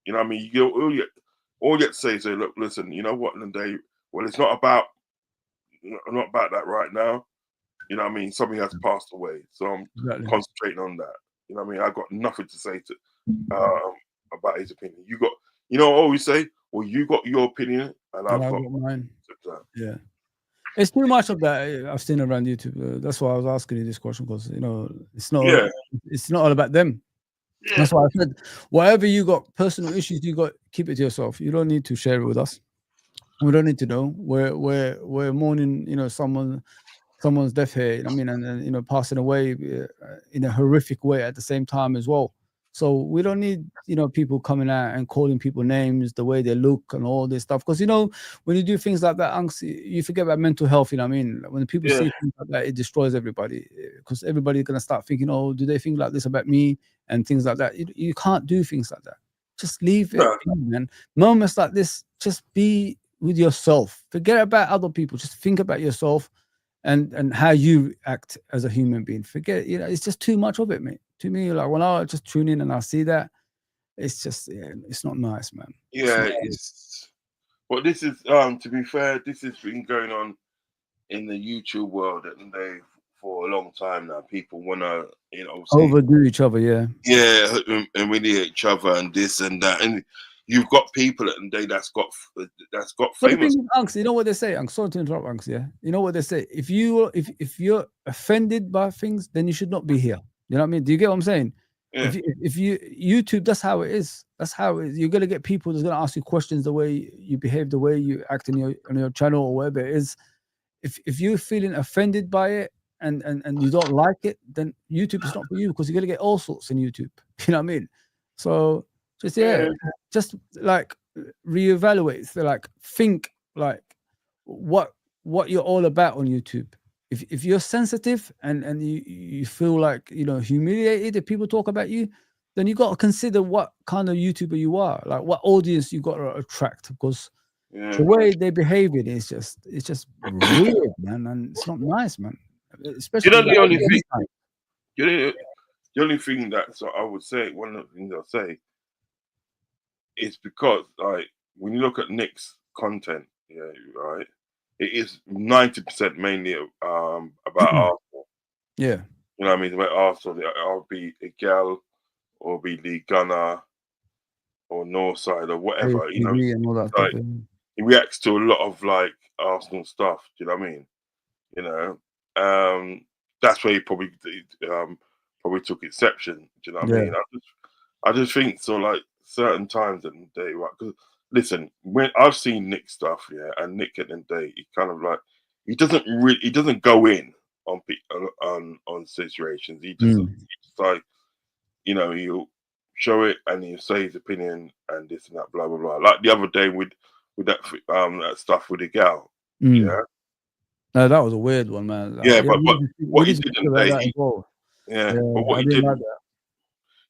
You know what I mean? All you have to say is, look, listen. You know what? And they, well, it's not about that right now. You know what I mean? Somebody has passed away. So I'm Exactly. concentrating on that. You know what I mean? I got nothing to say to about his opinion. I always say, well, you got your opinion, and And I've I got got mine. that. Yeah. It's too much of that I've seen around YouTube. That's why I was asking you this question because Yeah, it's not all about them. yeah, That's why I said, whatever you got personal issues, you got keep it to yourself. You don't need to share it with us. We don't need to know. We're mourning, someone's death here. I mean, and passing away in a horrific way at the same time as well. So we don't need people coming out and calling people names, the way they look, and all this stuff. Because when you do things like that, you forget about mental health. You know what I mean? When people yeah. see things like that, it destroys everybody. Because everybody's gonna start thinking, oh, do they think like this about me and things like that? You can't do things like that. Just leave it, No, be, man. Moments like this, just be with yourself. Forget about other people. Just think about yourself and how you act as a human being. Forget, it's just too much of it, mate. To me, like when I just tune in and I see that, it's just it's not nice, man. It's yeah, not. it's. But this is, to be fair, this has been going on in the YouTube world, and they for a long time now. People wanna, obviously, Overdo each other, yeah. yeah, and we need each other and this and that, and you've got people at the day that's got But the thing famous. is, Unks, you know what they say? I'm sorry to interrupt, Unks, yeah. You know what they say? If you're offended by things, then you should not be here. You know what I mean? Do you get what I'm saying? Yeah, If you YouTube, that's how it is. That's how it is. You're gonna get people that's gonna ask you questions the way you behave, the way you act on your channel or whatever it is. If you're feeling offended by it and you don't like it, then YouTube is not for you because you're gonna get all sorts in YouTube. You know what I mean? So just yeah, just like reevaluate. So like think like what what you're all about on YouTube. If you're sensitive and you feel like humiliated if people talk about you, then you got to consider what kind of YouTuber you are, like what audience you got to attract because the yeah. way they behaving is just weird, man, and it's not nice, man. You Especially know, like the only this thing, time. you know, the only thing that, so I would say, one of the things I'll say is because, like, when you look at Nick's content, yeah, right, it is 90% mainly about Arsenal. Yeah, You know what I mean? About Arsenal, I'll be a gal or be Lee Gunner or Northside or whatever. TV and all that stuff. Like, he reacts to a lot of like Arsenal stuff. Do you know what I mean? You know, that's where he probably took exception. Do you know what I Yeah, mean? I just think so. Like certain times in the day, right? Because listen, when I've seen Nick stuff, yeah, and Nick at the end of the day, he kind of like he doesn't go in on on situations. mm, He just like he'll show it and he'll say his opinion and this and that, blah blah blah. Like the other day with that stuff with the gal, mm. yeah, No, that was a weird one, man. yeah. Yeah, But we what need he to did speak in the about day, that as well. yeah, Yeah, but what I he didn't did, like that.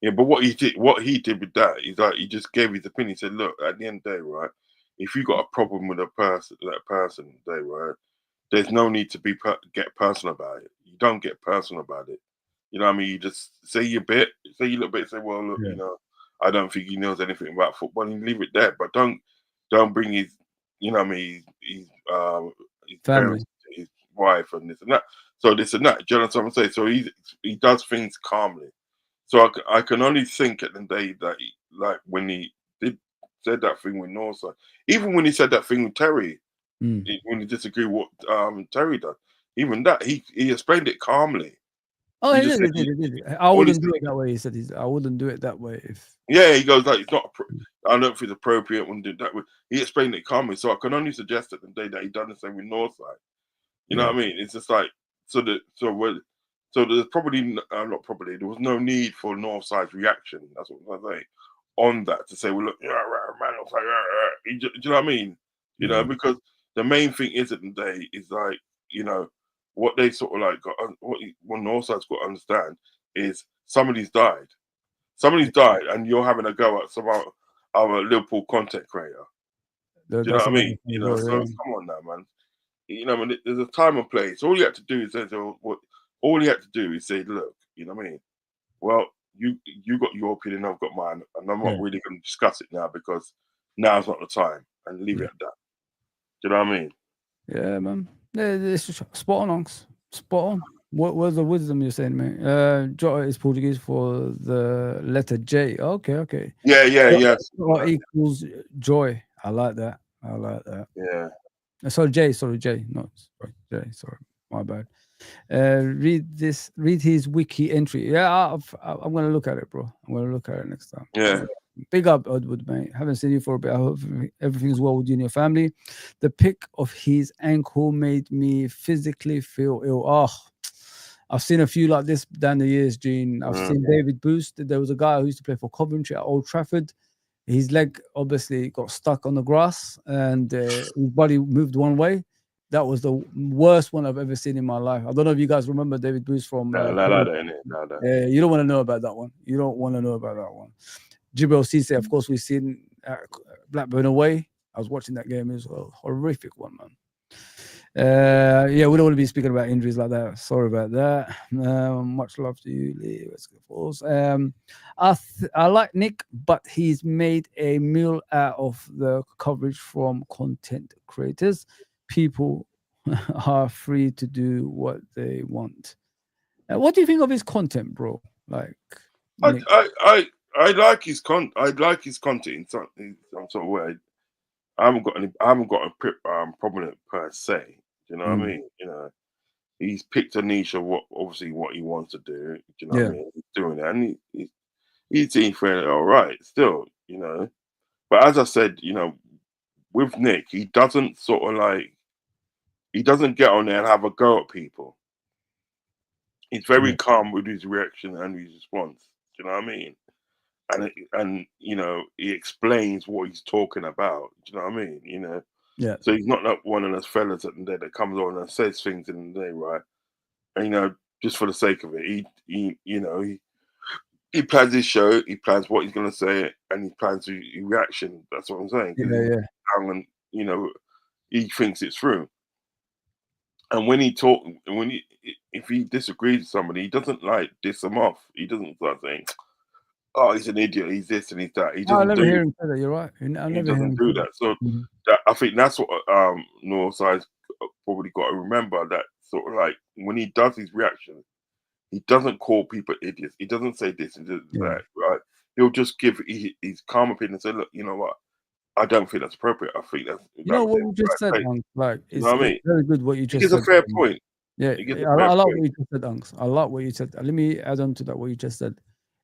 yeah, but what he did with that is like he just gave his opinion. He said, look, at the end of the day, right, if you got a problem with that person, they right, there's no need to get personal about it. You don't get personal about it. You know what I mean? You just say your bit, say your little bit, say, well, look, Yeah, I don't think he knows anything about football, and leave it there. But don't bring his, what I mean, his family. parents, his wife, and this and that. So this and that. Do you know what I'm saying? So he does things calmly. So I can only think at the day that like when he did said that thing with Northside, even when he said that thing with Terry, Mm. when he disagreed with what Terry done, even that he explained it calmly. Oh, He he just did, said he did, he did. I all he wouldn't said, do it that way. He said, I wouldn't do it that way if. yeah, he goes like it's not. I don't know if it's appropriate when do it that way. He explained it calmly, so I can only suggest at the day that he done the same with Northside. You know Yeah, what I mean? It's just like so there's probably not probably there was no need for Northside's reaction. That's what I'm saying on that to say, well, look, yeah, right, man, Northside, do you know what I mean? yeah. Because the main thing is at the day is like what they sort of like got what Northside's got to understand is somebody's died. Somebody's died, and you're having a go at some other Liverpool content creator. Do you know That's what I another mean? thing as well. So Yeah, come on now, man. I mean, there's a time and place. All you have to do is say, so what? All you have to do is say, look, you know what I mean? Well, you got your opinion, I've got mine, and I'm not yeah, really going to discuss it now because now's not the time, and leave it yeah, at that. Do you know what I mean? yeah, man. Yeah, it's just spot on, Unks. Spot on. What was the wisdom you're saying, mate? Jota is Portuguese for the letter J. Okay, okay. Yeah, yeah, Jota yeah. Jota equals joy. I like that. I like that. Yeah, Sorry, Jay. Sorry, Jay. No, sorry, Jay. Sorry, my bad. Read this. Read his wiki entry. Yeah, I'm gonna look at it, bro. I'm gonna look at it next time. yeah. Big up, Edward, mate. Haven't seen you for a bit. I hope everything's well with you and your family. The pick of his ankle made me physically feel ill. Oh, I've seen a few like this down the years, Gene. I've Mm. seen David Boost. There was a guy who used to play for Coventry at Old Trafford. His leg obviously got stuck on the grass and his body moved one way. That was the worst one I've ever seen in my life. I don't know if you guys remember David Boost from. No, no, no, no, no, no. You don't want to know about that one. You don't want to know about that one. Jibril Cisse, of course, we've seen Blackburn away. I was watching that game. It was a horrific one, man. Yeah, we don't want to be speaking about injuries like that. Sorry about that. Much love to you, Lee. Let's go forth. I like Nick, but he's made a meal out of the coverage from content creators. People are free to do what they want. What do you think of his content, bro? Like, Nick. I like his I like his content in some sort of way. I haven't got a problem with it per se. You know what I mean? You know, he's picked a niche of obviously what he wants to do. You know what I mean? He's doing it, and he's doing fairly all right still. You know, but as I said, you know, with Nick, he doesn't sort of like he doesn't get on there and have a go at people. He's very calm with his reaction and his response. Do you know what I mean? And you know, he explains what he's talking about. Do you know what I mean? You know, Yeah. so he's not like one of those fellas that comes on and says things in the day, right? And you know, just for the sake of it, he you know he plans his show, he plans what he's gonna say, and he plans his reaction. That's what I'm saying. Yeah. And you know, he thinks it through. And if he disagrees with somebody, he doesn't like diss them off. He doesn't start saying, "Oh, he's an idiot. He's this and he's that." He I doesn't never do. hear him say that. You're right. I He never hear doesn't him do say that. that. So Mhm. I think that's what Northside's probably got to remember, that sort of like when he does his reaction, he doesn't call people idiots. He doesn't say this and that, right? He'll just give his calm opinion and say, "Look, you know what? I don't think that's appropriate. I think that You know was what it. you just said, Right? Unc? Like You know what I it's mean? very good what you He just gives a said. fair point. Yeah, He gives a I fair like point. what you just said, Unks. I like what you said. Let me add on to that what you just said.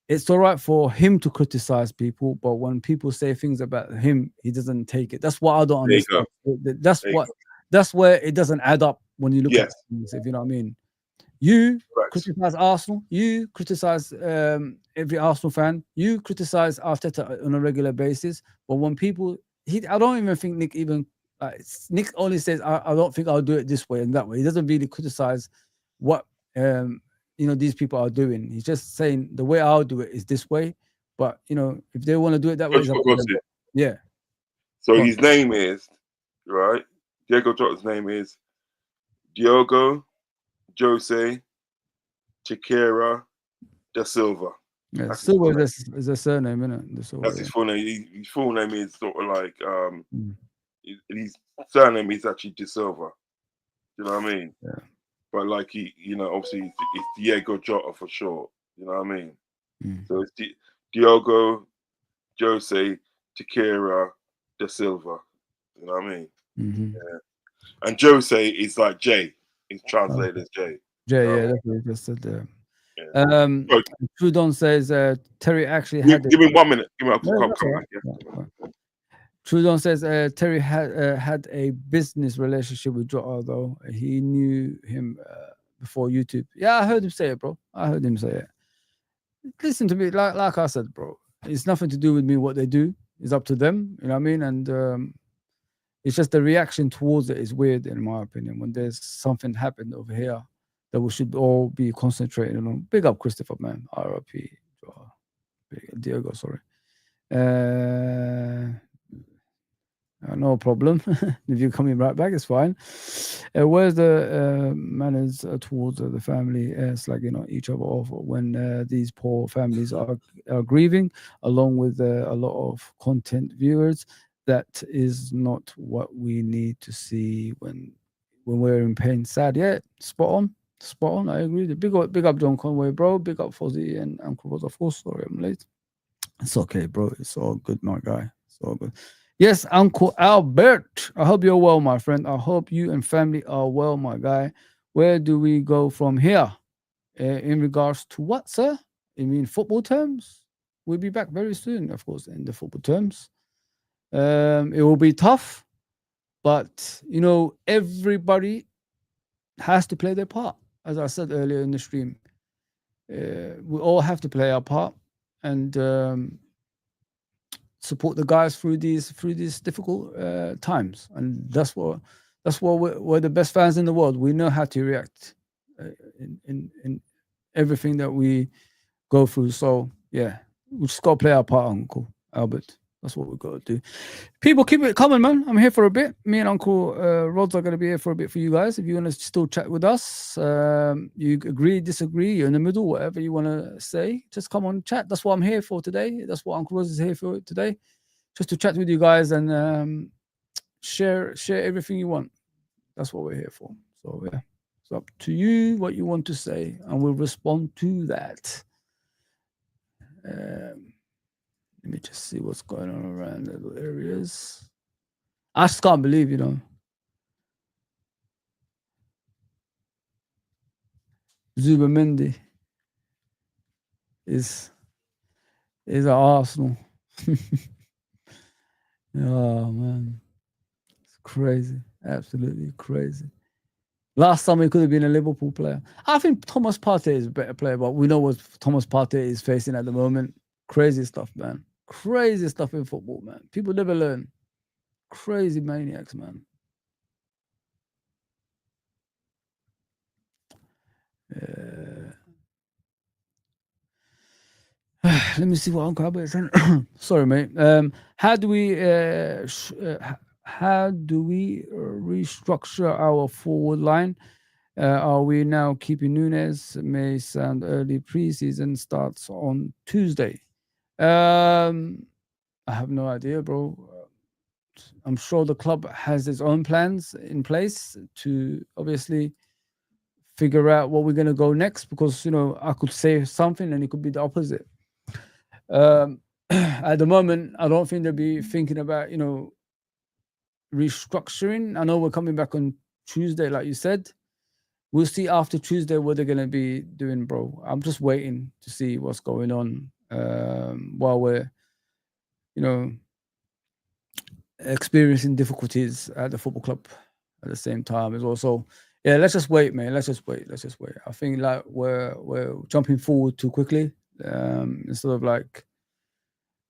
It's all right for him to criticize people, but when people say things about him, he doesn't take it. That's what I don't There you go. understand. That's There you what go. that's where it doesn't add up when you look at Yes, things, if you know what I mean. You correct. criticize Arsenal. You criticize every Arsenal fan. You criticize Arteta on a regular basis. But when people, I don't even think Nick even. Nick only says, I don't think I'll do it this way and that way." He doesn't really criticize what these people are doing. He's just saying the way I'll do it is this way. But if they want to do it that way, it's up Of to course, them. Yeah. so Go on. his name is, right? Diego Jota's name is Diogo Jose Chiquera da Silva. Yeah. That's his full Silver name. is a surname, isn't it? The That's Silver, his full name. His full name is sort of like yeah. Mm, his surname is actually De Silva. You know what I mean? yeah. But like obviously it's Diego Jota for short. You know what I mean? Mm, So it's Diogo Jose Chiquera da Silva. You know what I mean? mhm. And Jose is like J. It's Oh, translated as J. You yeah, know what yeah, I that's what you just said there. mean? Um, Yeah. So Trudon says Terry actually had it. give me 1 minute. No, I'll that's come all right. back. Yeah. Right, right. Trudon says Terry had a business relationship with Jota, though he knew him before YouTube. Yeah, I heard him say it, bro. I heard him say it. Listen to me, like I said, bro. It's nothing to do with me. What they do is up to them. You know what I mean? And it's just the reaction towards it is weird, in my opinion. When there's something happened over here that we should all be concentrating on. Big up Christopher, man. RIP. Diego, sorry. Uh, no problem. If you're coming right back, it's fine. Where's the manners towards the family slagging on each other off when these poor families are grieving, along with a lot of content viewers? That is not what we need to see when we're in pain. Sad, yeah. Spot on, spot on. I agree. Big up, John Conway, bro. Big up, Fozi and Uncle Rosa. Sorry, I'm late. It's okay, bro. It's all good, my guy. It's all good. Yes, Uncle Albert. I hope you're well, my friend. I hope you and family are well, my guy. Where do we go from here? In regards to what, sir? You mean football terms? We'll be back very soon, of course, in the football terms. It will be tough, but everybody has to play their part. As I said earlier in the stream, we all have to play our part and support the guys through these difficult times. And that's what we're the best fans in the world. We know how to react in everything that we go through. So yeah, we just got to play our part, Uncle Albert. That's what we got to do. People, keep it coming, man. I'm here for a bit. Me and Uncle Rods are going to be here for a bit for you guys. If you want to still chat with us, you agree, disagree, you're in the middle, whatever you want to say, just come on, chat. That's what I'm here for today. That's what Uncle Rods is here for today, just to chat with you guys and share everything you want. That's what we're here for. So yeah, it's up to you what you want to say, and we'll respond to that. Um, Let me just see what's going on around the little areas. I just can't believe, Zubamendi is at Arsenal. Oh man, it's crazy, absolutely crazy. Last time he could have been a Liverpool player. I think Thomas Partey is a better player, but we know what Thomas Partey is facing at the moment. Crazy stuff, man. Crazy stuff in football, man. People never learn. Crazy maniacs, man. Uh, let me see what Uncle Albert is saying. Sorry, mate. How do we restructure our forward line? Are we now keeping Nunes? May sound early. Preseason starts on Tuesday. I have no idea, bro. I'm sure the club has its own plans in place to obviously figure out what we're going to go next, because I could say something and it could be the opposite. At the moment, I don't think they'll be thinking about restructuring. I know we're coming back on Tuesday, like you said. We'll see after Tuesday what they're gonna be doing, bro. I'm just waiting to see what's going on while we're, you know, experiencing difficulties at the football club at the same time as well. So yeah, let's just wait, man. Let's just wait. Let's just wait. I think like we're jumping forward too quickly instead of like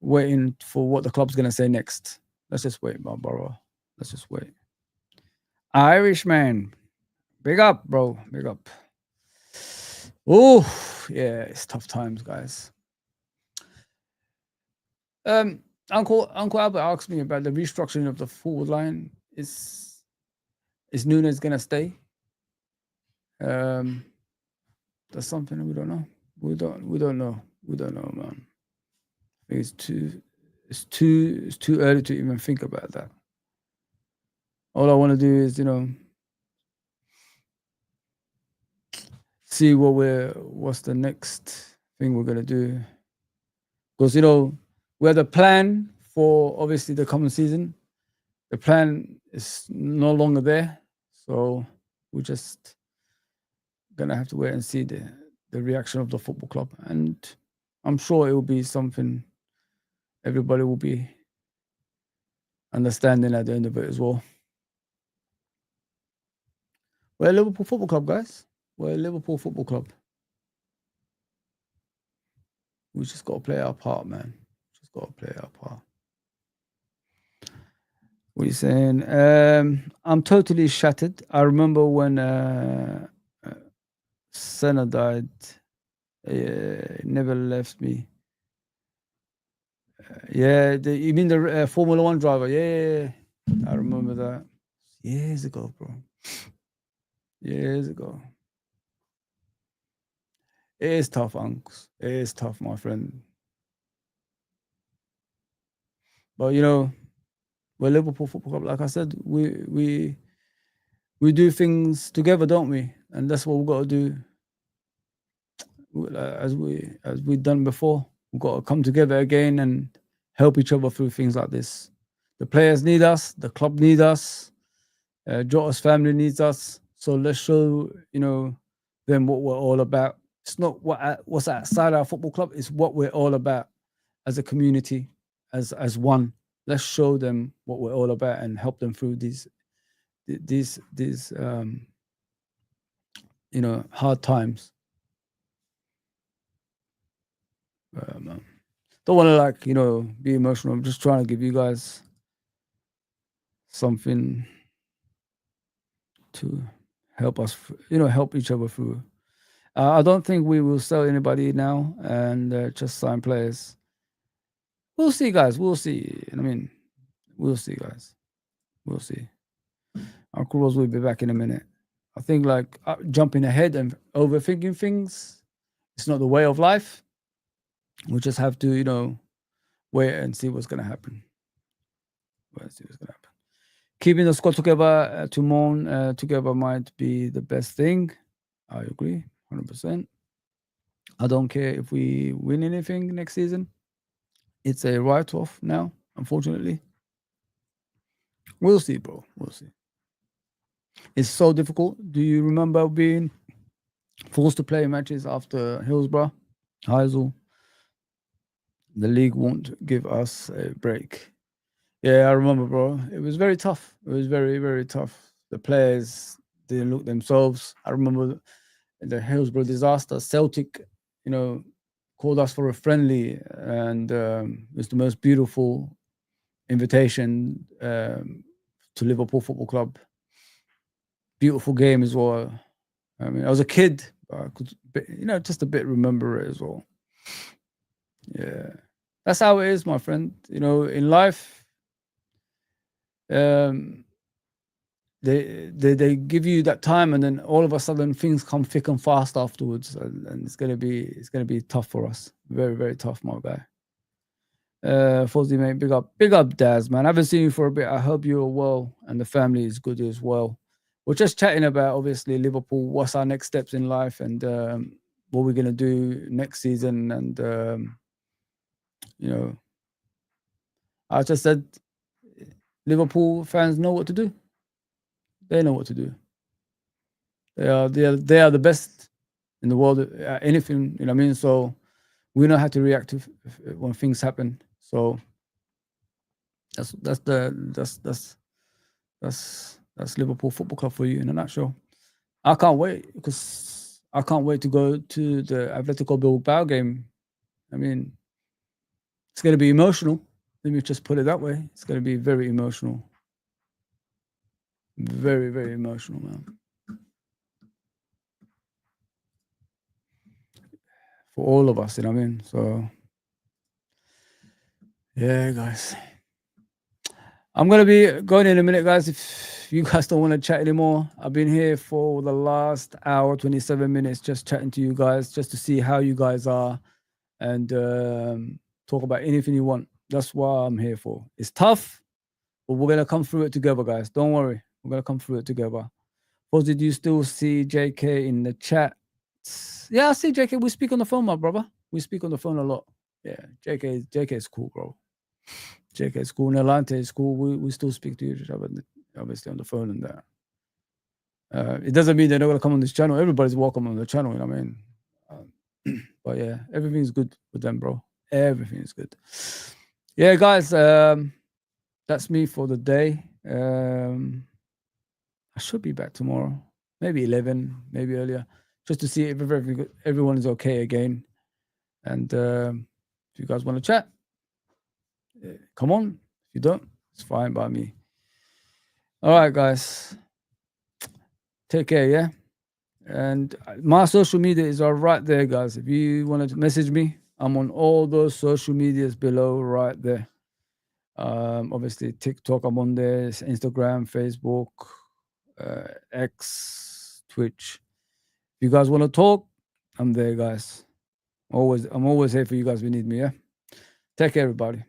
waiting for what the club's gonna say next. Let's just wait, my brother. Let's just wait. Irishman, big up, bro. Big up. Oh yeah, it's tough times, guys. Uncle Albert asked me about the restructuring of the forward line. Is Nunes gonna stay? That's something we don't know. We don't know. We don't know, man. I think it's too early to even think about that. All I want to do is, see what's the next thing we're gonna do. Because we had a plan for obviously the coming season. The plan is no longer there, so we're just gonna have to wait and see the reaction of the football club, and I'm sure it will be something everybody will be understanding at the end of it as well. We're a Liverpool Football Club, guys. We're a Liverpool Football Club. We just got to play our part, man. Just got to play our part. What are you saying? I'm totally shattered. I remember when Senna died. Never left me. Yeah, you mean the Formula One driver? Yeah, I remember that years ago, bro. Years ago. It is tough, Unks. It is tough, my friend. But we're Liverpool Football Club. Like I said, we do things together, don't we? And that's what we've got to do. As we've done before, we've got to come together again and help each other through things like this. The players need us. The club need us. Jota's family needs us. So let's show them what we're all about. It's not what's outside our football club. It's what we're all about as a community, as one. Let's show them what we're all about and help them through these hard times. Don't want to be emotional. I'm just trying to give you guys something to help us, help each other through. I don't think we will sell anybody now and just sign players. We'll see, guys. We'll see. I mean, we'll see, guys. We'll see. Uncle Rose will be back in a minute. I think jumping ahead and overthinking things, it's not the way of life. We just have to, wait and see what's going to happen. Keeping the squad together to mourn together might be the best thing. I agree, 100%. I don't care if we win anything next season. It's a write-off now, unfortunately. We'll see, bro. We'll see. It's so difficult. Do you remember being forced to play matches after Hillsborough, Heysel? The league won't give us a break. Yeah, I remember, bro. It was very tough. It was very, very tough. The players didn't look themselves. I remember the Hillsborough disaster. Celtic, called us for a friendly, and it was the most beautiful invitation to Liverpool Football Club. Beautiful game as well. I mean, I was a kid, but I could, just a bit remember it as well. Yeah, that's how it is, my friend. In life, they give you that time, and then all of a sudden things come thick and fast afterwards, and it's gonna be tough for us. Very, very tough, my guy. Fozi, mate, big up, Daz, man. I haven't seen you for a bit. I hope you're well and the family is good as well. We're just chatting about obviously Liverpool. What's our next steps in life, and what we're gonna do next season, and I just said Liverpool fans know what to do. They know what to do. They are the best in the world at anything. You know what I mean? So we know how to react to when things happen. So that's Liverpool Football Club for you in a nutshell. I can't wait because I can't wait to go to the Atletico Bilbao game. I mean, it's going to be emotional. Let me just put it that way. It's going to be very emotional. Very, very emotional, man. For all of us, you know what I mean? So, yeah, guys. I'm going to be going in a minute, guys. If you guys don't want to chat anymore, I've been here for the last hour, 27 minutes, just chatting to you guys, just to see how you guys are and talk about anything you want. That's what I'm here for. It's tough, but we're going to come through it together, guys. Don't worry. We're going to come through it together. Fozi, do you still see JK in the chat? Yeah, I see JK. We speak on the phone, my brother. We speak on the phone a lot. Yeah, JK is cool, bro. JK is cool. Nalante is cool. We still speak to each other, obviously, on the phone and that. It doesn't mean they're not going to come on this channel. Everybody's welcome on the channel, you know what I mean? But yeah, everything's good with them, bro. Everything is good. Yeah, guys, that's me for the day. I should be back tomorrow, maybe 11, maybe earlier, just to see if everyone is okay again. And if you guys want to chat, come on. If you don't, it's fine by me. All right, guys. Take care, yeah? And my social media is all right there, guys. If you want to message me, I'm on all those social medias below right there. Obviously, TikTok, I'm on there, Instagram, Facebook, X, Twitch. If you guys want to talk, I'm there, guys. I'm always here for you guys if you need me, yeah? Take care, everybody.